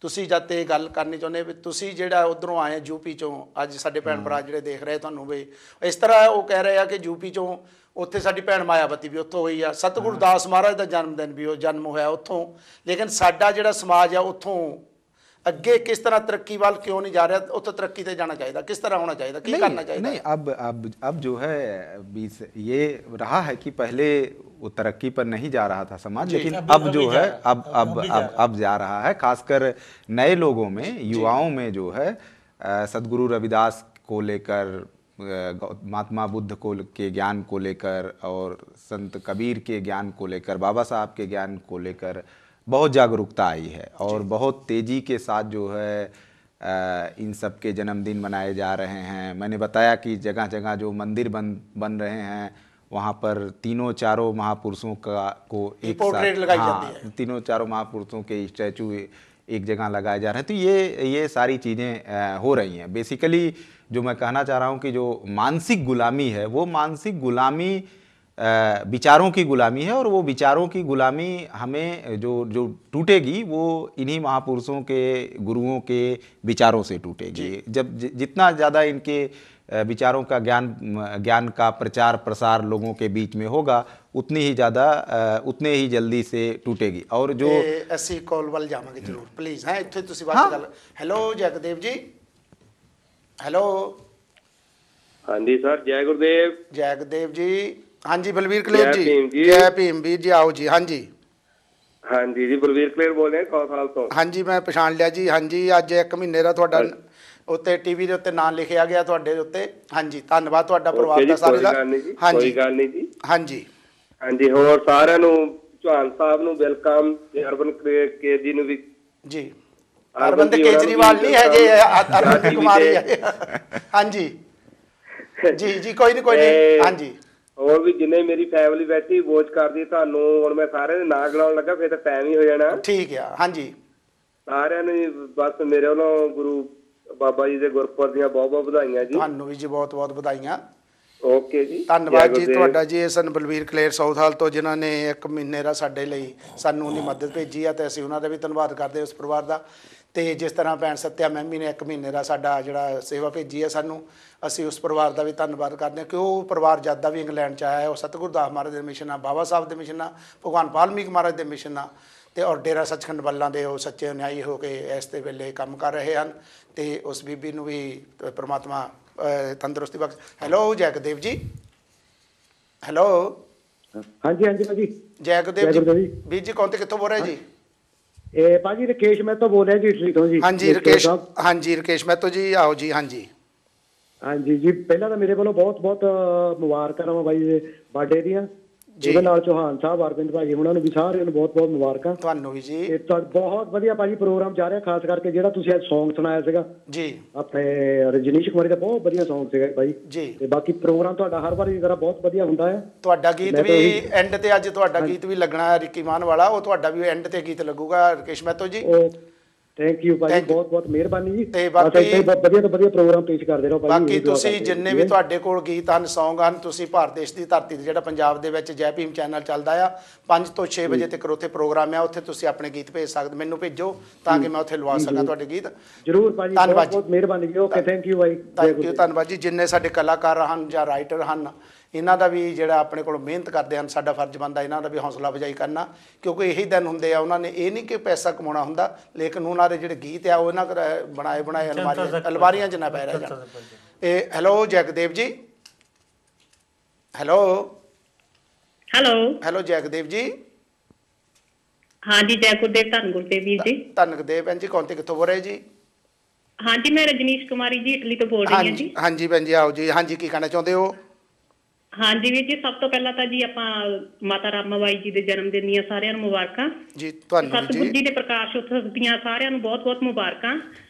ਤੁਸੀਂ ਜਦ ਤੇ ਗੱਲ ਕਰਨੀ ਚਾਹੁੰਦੇ ਵੀ ਤੁਸੀਂ ਜਿਹੜਾ ਉਧਰੋਂ ਆਏ ਯੂਪੀ ਚੋਂ, ਅੱਜ ਸਾਡੇ ਭੈਣ ਭਰਾ ਜਿਹੜੇ ਦੇਖ ਰਹੇ ਤੁਹਾਨੂੰ ਵੀ ਇਸ ਤਰ੍ਹਾਂ ਉਹ ਕਹਿ ਰਹੇ ਆ ਕਿ ਯੂਪੀ ਚੋਂ ਉੱਥੇ ਸਾਡੀ ਭੈਣ ਮਾਇਆਵਤੀ ਵੀ ਉੱਥੋਂ ਹੋਈ ਆ, ਸਤਿਗੁਰੂ ਦਾਸ ਮਹਾਰਾਜ ਦਾ ਜਨਮ ਦਿਨ ਵੀ ਉਹ ਜਨਮ ਹੋਇਆ ਉੱਥੋਂ, ਲੇਕਿਨ ਸਾਡਾ ਜਿਹੜਾ ਸਮਾਜ ਆ ਉੱਥੋਂ ਅੱਗੇ ਕਿਸ ਤਰ੍ਹਾਂ ਤਰक्की ਵੱਲ क्यों नहीं जा रहा? ਉੱਥੇ ਤਰक्की ਤੇ ਜਾਣਾ ਚਾਹੀਦਾ, किस तरह होना चाहिए, क्या करना चाहिए? नहीं, अब जो है ये रहा है कि पहले वो तरक्की पर नहीं जा रहा था समाज, लेकिन अब जो है अब जा रहा है, खासकर नए लोगों में, युवाओं में जो है सदगुरु रविदास को लेकर, महात्मा बुद्ध के ज्ञान को लेकर और संत कबीर के ज्ञान को लेकर, बाबा साहब के ज्ञान को लेकर बहुत जागरूकता आई है और बहुत तेज़ी के साथ जो है इन सब के जन्मदिन मनाए जा रहे हैं। मैंने बताया कि जगह जगह जो मंदिर बन रहे हैं वहाँ पर तीनों चारों महापुरुषों को एक साथ, तीनों चारों महापुरुषों के स्टैचू एक जगह लगाए जा रहे हैं। तो ये सारी चीज़ें हो रही हैं। बेसिकली जो मैं कहना चाह रहा हूँ कि जो मानसिक गुलामी है, वो मानसिक गुलामी विचारों की गुलामी है, और वो विचारों की गुलामी हमें जो टूटेगी वो इन्हीं महापुरुषों के, गुरुओं के विचारों से टूटेगी। जब जितना ज़्यादा इनके विचारों का ज्ञान का प्रचार प्रसार लोगों के बीच में होगा, उतनी ही ज़्यादा, उतने ही जल्दी से टूटेगी। और जो ਅਸੀਂ ਕਾਲ ਵੱਲ ਜਾਵਾਂਗੇ ਜ਼ਰੂਰ, ਪਲੀਜ਼। ਹੈ ਇੱਥੇ ਤੁਸੀਂ ਬਾਤ ਕਰ। ਹੈਲੋ ਜਗਦੇਵ ਜੀ। ਹੈਲੋ, ਹਾਂਜੀ ਸਰ, ਜੈ ਗੁਰਦੇਵ। ਜਗਦੇਵ ਜੀ। ਹਾਂਜੀ, ਬਲਵੀਰ ਕਲੇਰ ਜੀ। ਜੈ ਭੀਮ ਵੀਰ ਜੀ, ਆਓ ਜੀ। ਹਾਂਜੀ ਹਾਂਜੀ ਜੀ, ਬਲਵੀਰ ਕਲੇਰ ਬੋਲ ਰਹੇ ਕੌਸਾਲ ਤੋਂ। ਹਾਂਜੀ, ਮੈਂ ਪਛਾਣ ਲਿਆ ਜੀ। ਹਾਂਜੀ, ਅੱਜ 1 ਮਹੀਨੇ ਦਾ ਤੁਹਾਡਾ ਉੱਤੇ ਟੀਵੀ ਦੇ ਉੱਤੇ ਨਾਂ ਲਿਖਿਆ ਗਿਆ ਤੁਹਾਡੇ ਉੱਤੇ। ਹਾਂਜੀ, ਧੰਨਵਾਦ ਤੁਹਾਡਾ ਪਰਿਵਾਰ ਦਾ ਸਾਰੇ ਦਾ। ਹਾਂਜੀ, ਕੋਈ ਗੱਲ ਨਹੀਂ ਜੀ। ਹਾਂਜੀ ਹਾਂਜੀ, ਹੋਰ ਸਾਰਿਆਂ ਨੂੰ, ਚੌਹਾਨ ਸਾਹਿਬ ਨੂੰ ਵੈਲਕਮ, ਤੇ ਅਰਵਿੰਦ ਕੇਜਰੀਵਾਲ ਜੀ ਨੂੰ ਵੀ ਜੀ। ਅਰਵਿੰਦ ਕੇਜਰੀਵਾਲ ਨਹੀਂ ਹੈਗੇ, ਅਰਵਿੰਦ ਕੁਮਾਰ ਹੀ ਹੈ। ਹਾਂਜੀ ਜੀ ਜੀ, ਕੋਈ ਨਹੀਂ। ਹਾਂਜੀ, ਹੋਰ ਵੀ ਜਿੰਨੇ ਮੇਰੀ ਫੈਮਿਲੀ ਬੈਠੀ ਵੋਚ ਕਰਦੀ ਤੁਹਾਨੂੰ, ਹੁਣ ਮੈਂ ਸਾਰਿਆਂ ਦੇ ਨਾਂ ਗਿਣਾਉਣ ਲੱਗਾ, ਫਿਰ ਤਾਂ ਟਾਈਮ ਹੀ ਹੋ ਜਾਣਾ। ਠੀਕ ਆ। ਹਾਂਜੀ, ਸਾਰਿਆਂ ਨੂੰ ਬਸ ਮੇਰੇ ਵੱਲੋਂ ਗੁਰੂ ਬਾਬਾ ਜੀ ਦੇ ਗੁਰਪੁਰਬ ਦੀਆਂ ਬਹੁਤ ਬਹੁਤ ਵਧਾਈਆਂ ਜੀ। ਤੁਹਾਨੂੰ ਵੀ ਜੀ ਬਹੁਤ ਬਹੁਤ ਵਧਾਈਆਂ। ਓਕੇ ਜੀ, ਧੰਨਵਾਦ ਜੀ ਤੁਹਾਡਾ ਜੀ। ਇਹ ਸਨ ਬਲਵੀਰ ਕਲੇਰ ਸਾਊਥ ਹਾਲ ਤੋਂ, ਜਿਨ੍ਹਾਂ ਨੇ 1 ਮਹੀਨੇ ਦਾ ਸਾਡੇ ਲਈ ਸਾਨੂੰ ਉਹਦੀ ਮਦਦ ਭੇਜੀ ਆ, ਤੇ ਅਸੀਂ ਉਹਨਾਂ ਦਾ ਵੀ ਧੰਨਵਾਦ ਕਰਦੇ ਉਸ ਪਰਿਵਾਰ ਦਾ। ਤੇ ਜਿਸ ਤਰ੍ਹਾਂ ਭੈਣ ਸੱਤਿਆ ਮੈਮੀ ਨੇ 1 ਮਹੀਨੇ ਦਾ ਸਾਡਾ ਜਿਹੜਾ ਸੇਵਾ ਭੇਜੀ ਹੈ ਸਾਨੂੰ, ਅਸੀਂ ਉਸ ਪਰਿਵਾਰ ਦਾ ਵੀ ਧੰਨਵਾਦ ਕਰਦੇ ਹਾਂ ਕਿ ਉਹ ਪਰਿਵਾਰ ਜਦ ਦਾ ਵੀ ਇੰਗਲੈਂਡ 'ਚ ਆਇਆ, ਉਹ ਸਤਿਗੁਰੂ ਦਾਸ ਮਹਾਰਾਜ ਦੇ ਮਿਸ਼ਨ ਆ, ਬਾਬਾ ਸਾਹਿਬ ਦੇ ਮਿਸ਼ਨ ਆ, ਭਗਵਾਨ ਵਾਲਮੀਕ ਮਹਾਰਾਜ ਦੇ ਮਿਸ਼ਨ ਆ, ਤੇ ਔਰ ਡੇਰਾ ਸੱਚਖੰਡ ਬੱਲਾਂ ਦੇ ਉਹ ਸੱਚੇ ਅਨਿਆਈ ਹੋ ਕੇ ਇਸ ਦੇ ਵੇਲੇ ਕੰਮ ਕਰ ਰਹੇ ਹਨ। ਤੇ ਉਸ ਬੀਬੀ ਨੂੰ ਵੀ ਪ੍ਰਮਾਤਮਾ ਤੰਦਰੁਸਤੀ ਬਖਸ਼। ਹੈਲੋ ਜੈਗਦੇਵ ਜੀ। ਹੈਲੋ, ਹਾਂਜੀ ਹਾਂਜੀ ਭਾਜੀ। ਜੈਗਦੇਵ ਜੀ ਵੀਰ ਜੀ, ਕੌਣ ਤੇ ਕਿੱਥੋਂ ਬੋਲ ਰਹੇ ਜੀ? ਇਹ ਭਾਜੀ ਰਕੇਸ਼ ਮਹਿਤੋ ਬੋਲ ਰਿਹਾ ਜੀ, ਇਟਲੀ ਤੋਂ ਜੀ। ਹਾਂਜੀ ਰਕੇਸ਼, ਹਾਂਜੀ ਰਕੇਸ਼ ਮਹਿਤੋ ਜੀ, ਆਓ ਜੀ। ਹਾਂਜੀ ਹਾਂਜੀ ਜੀ, ਪਹਿਲਾਂ ਤਾਂ ਮੇਰੇ ਵੱਲੋਂ ਬਹੁਤ ਬਹੁਤ ਮੁਬਾਰਕਾਂ ਨੇ ਬਾਈ ਦੇ ਬਰਥਡੇ ਦੀਆਂ। ਜਿਹਦੇ ਨਾਲ ਚੌਹਾਨ ਸਾਹਿਬ, ਅਰਵਿੰਦ ਭਾਜੀ ਉਹਨਾਂ ਨੂੰ ਵੀ ਸਾਰਿਆਂ ਨੂੰ ਬਹੁਤ ਬਹੁਤ ਮੁਬਾਰਕਾਂ। ਤੁਹਾਨੂੰ ਵੀ ਜੀ। ਤੇ ਬਹੁਤ ਵਧੀਆ ਭਾਜੀ ਪ੍ਰੋਗਰਾਮ ਜਾ ਰਿਹਾ, ਖਾਸ ਕਰਕੇ ਜਿਹੜਾ ਤੁਸੀਂ ਅੱਜ ਸੌਂਗ ਸੁਣਾਇਆ ਸੀਗਾ ਜੀ, ਆਪਣੇ ਰਜਨੀਸ਼ ਕੁਮਾਰੀ ਦਾ ਬਹੁਤ ਵਧੀਆ ਸੌਂਗ ਸੀਗਾ ਭਾਈ ਜੀ। ਤੇ ਬਾਕੀ ਪ੍ਰੋਗਰਾਮ ਤੁਹਾਡਾ ਹਰ ਵਾਰੀ ਦੀ ਤਰ੍ਹਾਂ ਬਹੁਤ ਵਧੀਆ ਹੁੰਦਾ ਹੈ। ਤੁਹਾਡਾ ਗੀਤ ਵੀ ਐਂਡ ਤੇ, ਅੱਜ ਤੁਹਾਡਾ ਗੀਤ ਵੀ ਲੱਗਣਾ ਹੈ ਰਿੱਕੀ ਮਾਨ ਵਾਲਾ, ਉਹ ਤੁਹਾਡਾ ਵੀ ਐਂਡ ਤੇ ਗੀਤ ਲੱਗੂਗਾ ਰਕੇਸ਼ ਮਹਿਤੋ ਜੀ। ਥੈਂਕ ਯੂ ਭਾਈ, ਬਹੁਤ ਬਹੁਤ ਮਿਹਰਬਾਨੀ ਜੀ। ਤੇ ਬਾਕੀ ਵਧੀਆ ਤੋਂ ਵਧੀਆ ਪ੍ਰੋਗਰਾਮ ਪੇਸ਼ ਕਰਦੇ ਰਹੋ ਭਾਈ। ਬਾਕੀ ਤੁਸੀਂ ਜਿੰਨੇ ਵੀ ਤੁਹਾਡੇ ਕੋਲ ਗੀਤ ਹਨ, ਸੌਂਗ ਹਨ, ਤੁਸੀਂ ਭਾਰਤ ਦੇਸ਼ ਦੀ ਧਰਤੀ ਤੇ ਜਿਹੜਾ ਪੰਜਾਬ ਦੇ ਵਿੱਚ ਜੈ ਭੀਮ ਚੈਨਲ ਚੱਲਦਾ ਆ, 5 ਤੋਂ 6 ਵਜੇ ਤੱਕ ਉੱਥੇ ਪ੍ਰੋਗਰਾਮ ਆ, ਉੱਥੇ ਤੁਸੀਂ ਆਪਣੇ ਗੀਤ ਭੇਜ ਸਕਦੇ, ਮੈਨੂੰ ਭੇਜੋ ਤਾਂ ਕਿ ਮੈਂ ਉੱਥੇ ਲਵਾ ਸਕਾਂ ਤੁਹਾਡੇ ਗੀਤ। ਜ਼ਰੂਰ ਭਾਜੀ, ਬਹੁਤ ਬਹੁਤ ਮਿਹਰਬਾਨੀ ਜੀ। Okay, thank you Bhai. Thank you, ਧੰਨਵਾਦ ਜੀ। ਜਿੰਨੇ ਸਾਡੇ ਕਲਾਕਾਰ ਹਨ ਜਾਂ ਰਾਈਟਰ ਹਨ, ਇਹਨਾਂ ਦਾ ਵੀ ਜਿਹੜਾ ਆਪਣੇ ਕੋਲ ਮਿਹਨਤ ਕਰਦੇ ਹਨ, ਸਾਡਾ ਫਰਜ਼ ਬਣਦਾ ਇਹਨਾਂ ਦਾ ਵੀ ਹੌਸਲਾ ਅਫਜ਼ਾਈ ਕਰਨਾ, ਕਿਉਂਕਿ ਇਹੀ ਦਿਨ ਹੁੰਦੇ ਆ। ਉਹਨਾਂ ਨੇ ਇਹ ਨਹੀਂ ਕਿ ਪੈਸਾ ਕਮਾਉਣਾ ਹੁੰਦਾ, ਲੇਕਿਨ ਉਹਨਾਂ ਦੇ ਜਿਹੜੇ ਗੀਤ ਆ ਉਹ ਇਹਨਾਂ ਬਣਾਏ ਅਲਮਾਰੀਆਂ 'ਚ ਨਾ ਪੈ ਰਹਿ ਜਾਣ। ਇਹ ਹੈਲੋ ਜੈਗਦੇਵ ਜੀ। ਹੈਲੋ ਹੈਲੋ ਜੈਗਦੇਵ ਜੀ। हाँ जी, जय गुरुदेव धन गुरुदेव वीर जी। धन गुरुदेव भैन जी, कौन थे कितों बोल रहे जी? हाँ जी, मैं रजनीश कुमारी जी इटली तो बोल रही ਹਾਂ ਜੀ। हाँ जी भैन जी, आओ जी। हाँ जी, की कहना चाहते हो? हाँ जी ਵੀਰ ਜੀ, ਸਭ ਤੋਂ ਪਹਿਲਾਂ ਤਾਂ ਜੀ ਆਪਾਂ ਮਾਤਾ ਰਾਮਾਬਾਈ ਜੀ ਦੇ ਜਨਮ ਦਿਨ ਦੀਆਂ ਸਾਰਿਆਂ ਨੂੰ ਮੁਬਾਰਕਾਂ ਜੀ। ਤੁਹਾਨੂੰ ਸਤਿਗੁਰੂ ਜੀ ਦੇ ਪ੍ਰਕਾਸ਼ ਉਤਸਵ ਦੀਆਂ ਸਾਰਿਆਂ ਨੂੰ ਬਹੁਤ-ਬਹੁਤ ਮੁਬਾਰਕਾਂ।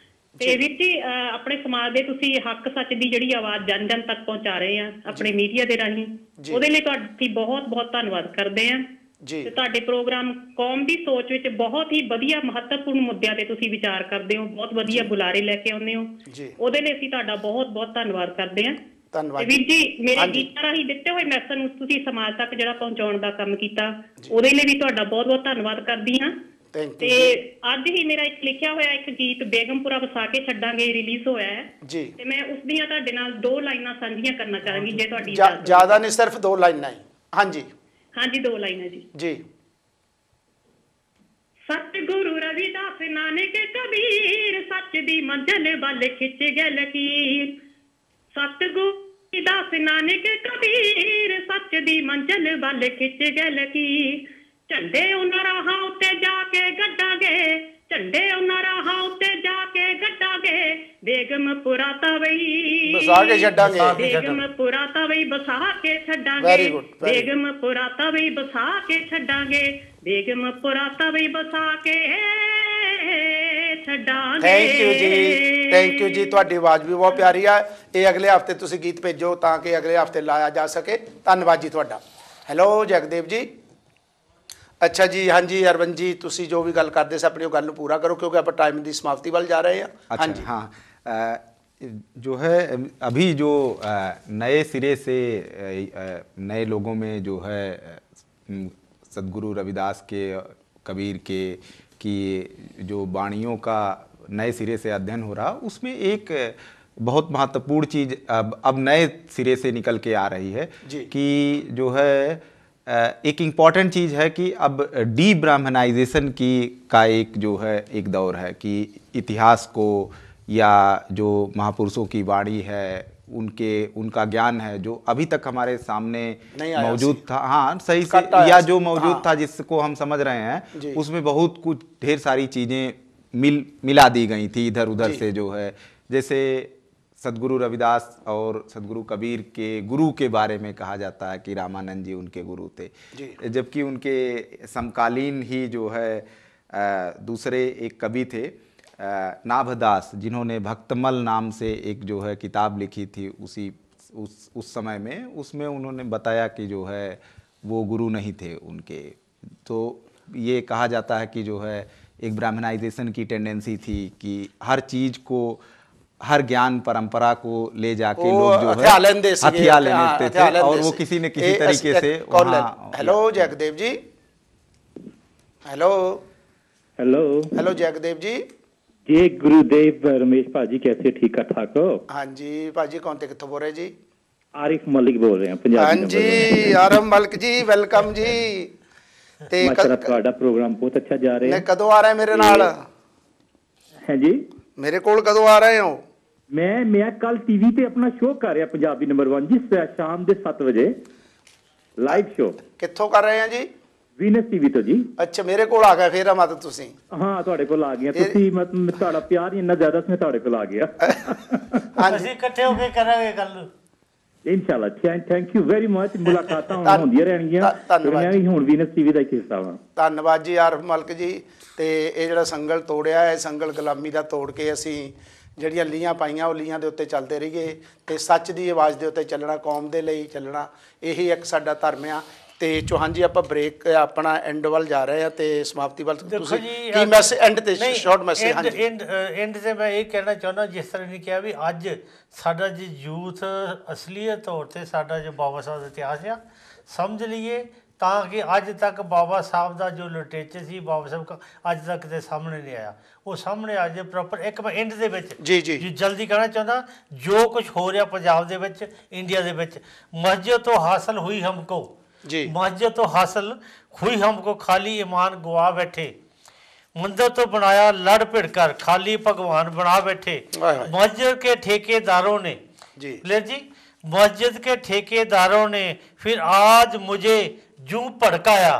ਤੇ ਵੀਰ ਜੀ ਆਪਣੇ ਸਮਾਜ ਦੇ ਤੁਸੀਂ ਹੱਕ ਸੱਚ ਦੀ ਜਿਹੜੀ ਆਵਾਜ਼ ਜਨ-ਜਨ ਤੱਕ ਪਹੁੰਚਾ ਰਹੇ ਆ ਆਪਣੇ ਮੀਡੀਆ ਦੇ ਰਾਹੀਂ, ਉਹਦੇ ਲਈ ਤੁਹਾਡੀ ਬਹੁਤ-ਬਹੁਤ ਧੰਨਵਾਦ ਕਰਦੇ ਆ ਜੀ। ਤੇ ਤੁਹਾਡੇ ਪ੍ਰੋਗਰਾਮ ਕੌਮ ਦੀ ਸੋਚ ਵਿੱਚ ਬਹੁਤ ਹੀ ਵਧੀਆ ਮਹੱਤਵਪੂਰਨ ਮੁੱਦਿਆਂ ਤੇ ਤੁਸੀਂ ਵਿਚਾਰ ਕਰਦੇ ਹੋ, ਬਹੁਤ ਵਧੀਆ ਬੁਲਾਰੇ ਲੈ ਕੇ ਆਉਂਦੇ ਹੋ, ਉਹਦੇ ਲਈ ਅਸੀਂ ਤੁਹਾਡਾ ਬਹੁਤ-ਬਹੁਤ ਧੰਨਵਾਦ ਕਰਦੇ ਆ। ਧੰਨਵਾਦ ਵੀਰ ਜੀ, ਮੇਰੇ ਗੀਤਾਂ ਰਾਹੀਂ ਦਿੱਤੇ ਹੋਏ ਮੈਸੇਜ ਨੂੰ ਤੁਸੀਂ ਸਮਾਜ ਤੱਕ ਜਿਹੜਾ ਪਹੁੰਚਾਉਣ ਦਾ ਕੰਮ ਕੀਤਾ, ਉਹਦੇ ਲਈ ਵੀ ਤੁਹਾਡਾ ਬਹੁਤ-ਬਹੁਤ ਧੰਨਵਾਦ ਕਰਦੀ ਹਾਂ। ਤੇ ਅੱਜ ਹੀ ਮੇਰਾ ਇੱਕ ਲਿਖਿਆ ਹੋਇਆ ਇੱਕ ਗੀਤ ਬੇਗਮਪੁਰਾ ਵਸਾ ਕੇ ਛੱਡਾਂਗੇ ਰਿਲੀਜ਼ ਹੋਇਆ ਹੈ ਜੀ, ਤੇ ਮੈਂ ਉਸ ਦੀਆਂ ਤੁਹਾਡੇ ਨਾਲ 2 ਲਾਈਨਾਂ ਸਾਂਝੀਆਂ ਕਰਨਾ ਚਾਹਾਂਗੀ ਜੇ ਤੁਹਾਡੀ ਜ਼ਿਆਦਾ ਨਹੀਂ, ਸਿਰਫ 2 ਲਾਈਨਾਂ ਹੀ। ਹਾਂਜੀ ਹਾਂਜੀ, 2 ਲਾਈਨਾਂ ਜੀ। ਜੀ। ਸਤਿਗੁਰੂ ਰਵਿਦਾਸ ਨਾਨਕ ਕਬੀਰ ਸੱਚ ਦੀ ਮੰਜ਼ਲ ਵੱਲ ਖਿੱਚ ਗਏ ਲਕੀਰ। ਸਤਿਗੁਰੂ ਰਵਿਦਾਸ ਨਾਨਕ ਕਬੀਰ ਸੱਚ ਦੀ ਮੰਜ਼ਲ ਵੱਲ ਖਿੱਚ ਗਏ ਲਕੀਰ। ਝੰਡੇ ਉਹਨਾਂ ਰਾਹਾਂ ਉੱਤੇ ਜਾ ਕੇ ਗੱਡਾਂਗੇ, ਝੰਡੇ ਉਹਨਾਂ ਰਾਹਾਂ ਉੱਤੇ ਜਾ ਕੇ ਗੱਡਾਂਗੇ, ਬੇਗਮਪੁਰਾ ਤਵਈ ਬਸਾ ਕੇ ਛੱਡਾਂਗੇ, ਬੇਗਮਪੁਰਾ ਤਵਈ ਬਸਾ ਕੇ ਛੱਡਾਂਗੇ, ਬੇਗਮਪੁਰਾ ਤਵਈ ਬਸਾ ਕੇ ਛੱਡਾਂਗੇ, ਬੇਗਮਪੁਰਾ ਤਵਈ ਬਸਾ ਕੇ ਛੱਡਾਂਗੇ। ਥੈਂਕ ਯੂ ਜੀ, ਥੈਂਕ ਯੂ ਜੀ। ਤੁਹਾਡੀ ਆਵਾਜ਼ ਵੀ ਬਹੁਤ ਪਿਆਰੀ ਆ। ਇਹ ਅਗਲੇ ਹਫਤੇ ਤੁਸੀਂ ਗੀਤ ਭੇਜੋ ਤਾਂ ਕਿ ਅਗਲੇ ਹਫਤੇ ਲਾਇਆ ਜਾ ਸਕੇ। ਧੰਨਵਾਦ ਜੀ ਤੁਹਾਡਾ। ਹੈਲੋ ਜਗਦੇਵ ਜੀ। ਅੱਛਾ ਜੀ, हाँ जी अरविंद जी, तुसी जो भी गल करते से अपनी गल पूरा करो क्योंकि आप टाइम की समाप्ति वाल जा रहे हैं। अच्छा, हाँ जी, हाँ जो है अभी जो नए सिरे से नए लोगों में जो है सदगुरु रविदास के, कबीर के की जो वाणियों का नए सिरे से अध्ययन हो रहा, उसमें एक बहुत महत्वपूर्ण चीज़ अब नए सिरे से निकल के आ रही है कि जो है एक इम्पॉर्टेंट चीज़ है कि अब डी ब्राह्मणाइजेशन की का एक जो है एक दौर है कि इतिहास को या जो महापुरुषों की वाणी है उनका ज्ञान है जो अभी तक हमारे सामने मौजूद था, हाँ सही से, या जो मौजूद था जिसको हम समझ रहे हैं, उसमें बहुत कुछ ढेर सारी चीज़ें मिला दी गई थी इधर उधर से। जो है जैसे सदगुरु रविदास और सदगुरु कबीर के गुरु के बारे में कहा जाता है कि रामानंद जी उनके गुरु थे, जबकि उनके समकालीन ही जो है दूसरे एक कवि थे नाभदास, जिन्होंने भक्तमल नाम से एक जो है किताब लिखी थी उस समय में, उसमें उन्होंने बताया कि जो है वो गुरु नहीं थे उनके। तो ये कहा जाता है कि जो है एक ब्राह्मणाइजेशन की टेंडेंसी थी कि हर चीज़ को, हर ज्ञान परंपरा को ले जाके लोग जो है हथिया लेते थे और वो किसी न किसी तरीके से वहाँ। हेलो जगदेव जी। हेलो हेलो हेलो जगदेव जी। जी गुरुदेव रमेश भाजी, कैसे ठीक ठाक हो? हाँ जी भाजी, कौन थे कितों बोल रहे जी? आरिफ मलिक बोल रहे हैं पंजाब। हाँ जी आरिफ मलिक जी, वेलकम जी। ते माशाल्लाह प्रोग्राम बहुत अच्छा जा रहा है। कदों आ रहे हैं मेरे नाल? है जी, मेरे कोल कदों आ रहे हो? मैं कल टीवी पे अपना शो कर रहा पंजाबी नंबर 1 जी, शाम के 7 बजे लाइव शो। कित्थों कर रहे हैं जी? ਵੀਨਸ ਟੀਵੀ ਤੋਂ ਜੀ। ਅੱਛਾ, ਮੇਰੇ ਕੋਲ ਆ ਗਏ ਫੇਰ ਮਤ ਤੁਸੀਂ? ਹਾਂ ਤੁਹਾਡੇ ਕੋਲ ਆ ਗਿਆ ਤੁਸੀਂ, ਤੁਹਾਡਾ ਪਿਆਰ ਇੰਨਾ ਜ਼ਿਆਦਾ ਸੀ, ਤੁਹਾਡੇ ਕੋਲ ਆ ਗਿਆ। ਅਸੀਂ ਇਕੱਠੇ ਹੋ ਕੇ ਕਰਾਂਗੇ ਗੱਲ ਇਨਸ਼ਾਅੱਲਾ। Thank you very much. ਮੁਲਾਕਾਤਾਂ ਹੁੰਦੀਆਂ ਰਹਿਣਗੀਆਂ। ਮੈਂ ਵੀ ਹੁਣ ਵੀਨਸ ਟੀਵੀ ਦਾ ਇੱਕ ਹਿੱਸਾ ਹਾਂ। ਧੰਨਵਾਦ ਜੀ ਆਰਿਫ ਮਲਿਕ ਜੀ। ਤੇ ਇਹ ਜਿਹੜਾ ਸੰਗਲ ਤੋੜਿਆ ਹੈ, ਸੰਗਲ ਗੁਲਾਮੀ ਦਾ ਤੋੜ ਕੇ ਅਸੀਂ ਜਿਹੜੀਆਂ ਲੀਹਾਂ ਪਾਈਆਂ ਉਹ ਲੀਹਾਂ ਦੇ ਉੱਤੇ ਚੱਲਦੇ ਰਹੀਏ ਤੇ ਸੱਚ ਦੀ ਆਵਾਜ਼ ਦੇ ਉੱਤੇ ਚੱਲਣਾ, ਕੌਮ ਦੇ ਲਈ ਚੱਲਣਾ, ਇਹੀ ਇੱਕ ਸਾਡਾ ਧਰਮ ਆ। ਤੇ ਚੌਹਾਨ ਜੀ ਆਪਾਂ ਬ੍ਰੇਕ ਆਪਣਾ ਐਂਡ ਵੱਲ ਜਾ ਰਹੇ ਆ ਤੇ ਸਮਾਪਤੀ ਵੱਲ। ਤੁਸੀਂ ਕੀ ਮੈਸੇਜ ਐਂਡ ਤੇ ਸ਼ਾਰਟ ਮੈਸੇਜ? ਹਾਂਜੀ, ਐਂਡ ਤੇ ਮੈਂ ਇਹ ਕਹਿਣਾ ਚਾਹੁੰਦਾ, ਜਿਸ ਤਰ੍ਹਾਂ ਨੇ ਕਿਹਾ ਵੀ ਅੱਜ ਸਾਡਾ ਜੀ ਯੂਥ ਅਸਲੀਅਤ ਤੌਰ ਤੇ ਸਾਡਾ ਜੋ ਬਾਬਾ ਸਾਹਿਬ ਦਾ ਇਤਿਹਾਸ ਆ ਸਮਝ ਲਈਏ, ਤਾਂ ਕਿ ਅੱਜ ਤੱਕ ਬਾਬਾ ਸਾਹਿਬ ਦਾ ਜੋ ਲਿਟਰੇਚਰ ਸੀ ਬਾਬਾ ਸਾਹਿਬ ਅੱਜ ਤੱਕ ਕਿਤੇ ਸਾਹਮਣੇ ਨਹੀਂ ਆਇਆ, ਉਹ ਸਾਹਮਣੇ ਆ ਜਾਏ ਪ੍ਰੋਪਰ। ਇੱਕ ਮੈਂ ਐਂਡ ਦੇ ਵਿੱਚ ਜੀ ਜਲਦੀ ਕਹਿਣਾ ਚਾਹੁੰਦਾ, ਜੋ ਕੁਝ ਹੋ ਰਿਹਾ ਪੰਜਾਬ ਦੇ ਵਿੱਚ, ਇੰਡੀਆ ਦੇ ਵਿੱਚ, ਮਸਜਿਦ ਤੋਂ ਹਾਸਲ हुई हमको मस्जिद तो हासिल हुई हमको, खाली ईमान गवा बैठे, मंदिर तो बनाया लड़ भिड़ कर, खाली भगवान बना बैठे। मस्जिद के ठेकेदारों ने जी मस्जिद के ठेकेदारों ने फिर आज मुझे यूं भड़काया,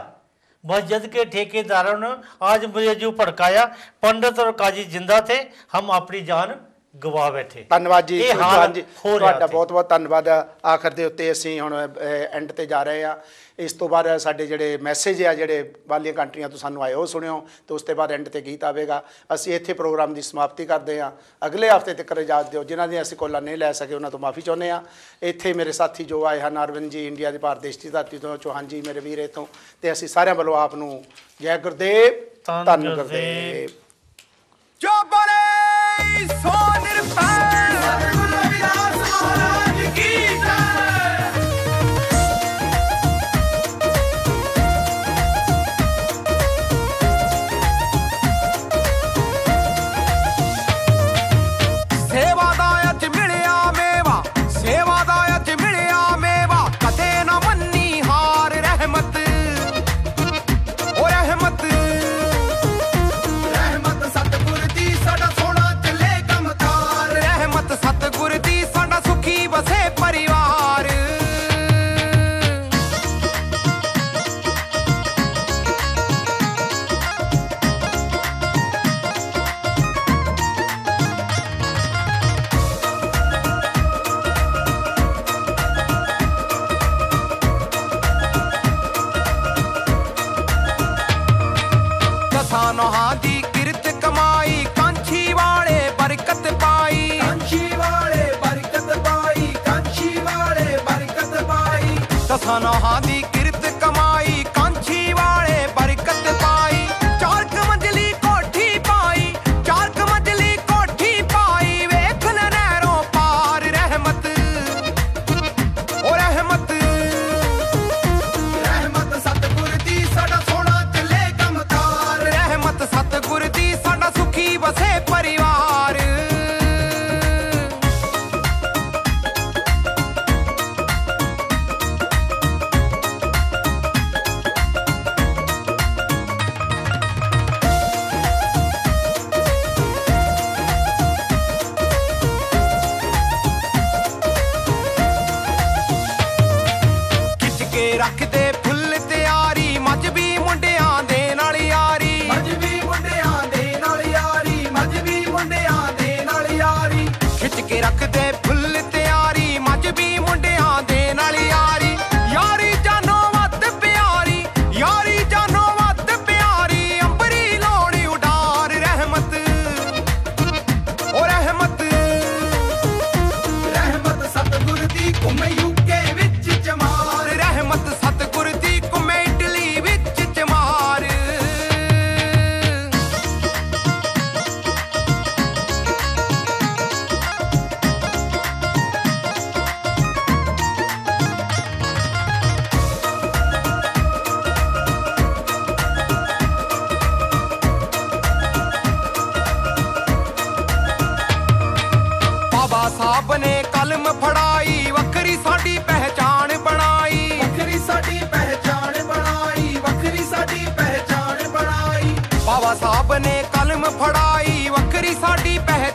मस्जिद के ठेकेदारों ने आज मुझे जो भड़काया, पंडित और काजी जिंदा थे, हम अपनी जान गवा बैठे। ਧੰਨਵਾਦ ਜੀ ਇਹ ਹਾਲ ਸੁਲਤਾਨ ਜੀ, ਹੋ ਰਿਹਾ ਤੁਹਾਡਾ ਸੀ। ਬਹੁਤ ਬਹੁਤ ਧੰਨਵਾਦ। ਆਖਰ ਦੇ ਉੱਤੇ ਅਸੀਂ ਹੁਣ ਐਂਡ ਤੇ ਜਾ ਰਹੇ ਹਾਂ। ਇਸ ਤੋਂ ਬਾਅਦ ਸਾਡੇ ਜਿਹੜੇ ਮੈਸੇਜ ਆ ਜਿਹੜੇ ਬਾਹਰਲੀਆਂ ਕੰਟਰੀਆਂ ਤੋਂ ਸਾਨੂੰ ਆਏ ਉਹ ਸੁਣਿਓ, ਤੇ ਉਸ ਤੋਂ ਬਾਅਦ ਐਂਡ ਤੇ ਗੀਤ ਆਵੇਗਾ। ਅਸੀਂ ਇੱਥੇ ਪ੍ਰੋਗਰਾਮ ਦੀ ਸਮਾਪਤੀ ਕਰਦੇ ਹਾਂ। ਅਗਲੇ ਹਫਤੇ ਤੱਕ ਇਜਾਜ਼ਤ ਦਿਓ। ਜਿਨ੍ਹਾਂ ਦੀਆਂ ਅਸੀਂ ਕੋਲਾਂ ਨਹੀਂ ਲੈ ਸਕੇ ਉਹਨਾਂ ਤੋਂ ਮਾਫੀ ਚਾਹੁੰਦੇ ਹਾਂ। ਇੱਥੇ ਮੇਰੇ ਸਾਥੀ ਜੋ ਆਏ ਹਨ, ਅਰਵਿੰਦ ਜੀ ਇੰਡੀਆ ਦੇ ਭਾਰਤ ਦੇਸ਼ ਦੀ ਧਰਤੀ ਤੋਂ, ਚੌਹਾਨ ਜੀ ਮੇਰੇ ਵੀਰ ਇੱਥੋਂ, ਤੇ ਅਸੀਂ ਸਾਰਿਆਂ ਵੱਲੋਂ ਆਪ ਨੂੰ ਜੈ ਗੁਰਦੇਵ ਧੰਨ ਗੁਰਦੇਵ। ਜੋ ਬੋਲੇ ਸੋ ਨਿਰਭੈ ਸਤਿਗੁਰੂ ਰਵਿਦਾਸ ਮਹਾਰਾਜ ਕੀ ਜੈ। ਸੇਵਾ ਦਾ ਅੱਜ ਮਿਲਿਆ ਮੇਵਾ, ਸੇਵਾ ਦਾ ਅੱਜ ਮਿਲਿਆ ਮੇਵਾ, ਕਦੇ ਨਾ ਮੰਨੀ ਹਾਰ ਰਹਿਮਤ ਓ ਰਹਿਮਤ। ਰਹਿਮਤ ਸਤਿਗੁਰ ਦੀ ਸਾਡਾ ਸੋਹਣਾ ਚੱਲੇ ਕੰਮਕਾਰ, ਰਹਿਮਤ ਸਤਿਗੁਰ ਦੀ ਸਾਡਾ ਸੁਖੀ ਵਸੇ ਪਰਿਵਾਰ। ਦਸਾਂ ਨੋਹਾਂ ਦੀ ਕਿਰਤ ਕਮਾਈ, ਕਾਂਛੀ ਵਾਲੇ ਬਰਕਤ ਪਾਈ, ਕਾਂਛੀ ਵਾਲੇ ਬਰਕਤ ਪਾਈ, ਕਾਂਛੀ ਵਾਲੇ ਬਰਕਤ ਪਾਈ। ਦਸਾਂ ਨੋਹਾਂ ਦੀ ਕਿਰਤ ਕਮਾਈ, ਕਾਂਛੀ ਵਾਲੇ ਬਰਕਤ ਪਾਈ। ਚਾਰ ਕ ਮੰਜ਼ਲੀ ਕੋਠੀ ਪਾਈ, ਚਾਰ ਕ ਮੰਜ਼ਲੀ ਕੋਠੀ ਪਾਈ, ਵੇਖ ਲੈ ਨਹਿਰੋਂ ਪਾਰ ਰਹਿਮਤ ਓ ਰਹਿਮਤ। ਰਹਿਮਤ ਸਤਿਗੁਰ ਦੀ ਸਾਡਾ ਸੋਹਣਾ ਚੱਲੇ ਕੰਮਕਾਰ, ਰਹਿਮਤ ਸਤਿਗੁਰ ਦੀ ਸਾਡਾ ਸੁਖੀ ਵਸੇ ਪਰਿਵਾਰ। ਖਿੱਚ ਕੇ ਰੱਖਦੇ ਫੁੱਲ ਤਿਆਰੀ, ਮਜਬੀ ਮੁੰਡਿਆਂ ਦੇ ਨਾਲ ਯਾਰੀ, ਮਜਬੀ ਮੁੰਡਿਆਂ ਦੇ ਨਾਲ ਯਾਰੀ, ਮਜਬੀ ਮੁੰਡਿਆਂ ਦੇ ਨਾਲ ਯਾਰੀ। ਖਿੱਚ ਕੇ ਰੱਖਦੇ ਫੁੱਲ ਤਿਆਰੀ, ਮਜਬੀ ਮੁੰਡਿਆਂ ਦੇ ਨਾਲ ਯਾਰੀ। ਯਾਰੀ ਜਾਨੋਂ ਵੱਧ ਪਿਆਰੀ, ਯਾਰੀ ਜਾਨੋਂ ਵੱਧ ਪਿਆਰੀ, ਅੰਬਰੀ ਲੋੜੀ ਉਡਾਰ ਰਹਿਮਤ ਓ ਰਹਿਮਤ। ਰਹਿਮਤ ਸਤਿਗੁਰ ਦੀ ਘੁੰਮੇ ਯੂਕੇ ਵਿੱਚ ਚਮਾਰ, ਰਹਿਮਤ ਸਤਿਗੁਰ ਦੀ ਘੁੰਮੇ ਇਟਲੀ ਵਿੱਚ ਚਮਾਰ। ਬਾਬਾ ਸਾਹਿਬ ਨੇ ਕਲਮ ਫੜਾਈ, ਵੱਖਰੀ ਸਾਡੀ ਪਹਿਚਾਣ ਬਣਾਈ, ਵੱਖਰੀ ਸਾਡੀ ਪਹਿਚਾਣ ਬਣਾਈ, ਵੱਖਰੀ ਸਾਡੀ ਪਹਿਚਾਣ ਬਣਾਈ। ਬਾਬਾ ਸਾਹਿਬ ਨੇ ਕਲਮ ਫੜਾਈ, ਵੱਖਰੀ ਸਾਡੀ ਪਹਿਚਾਣ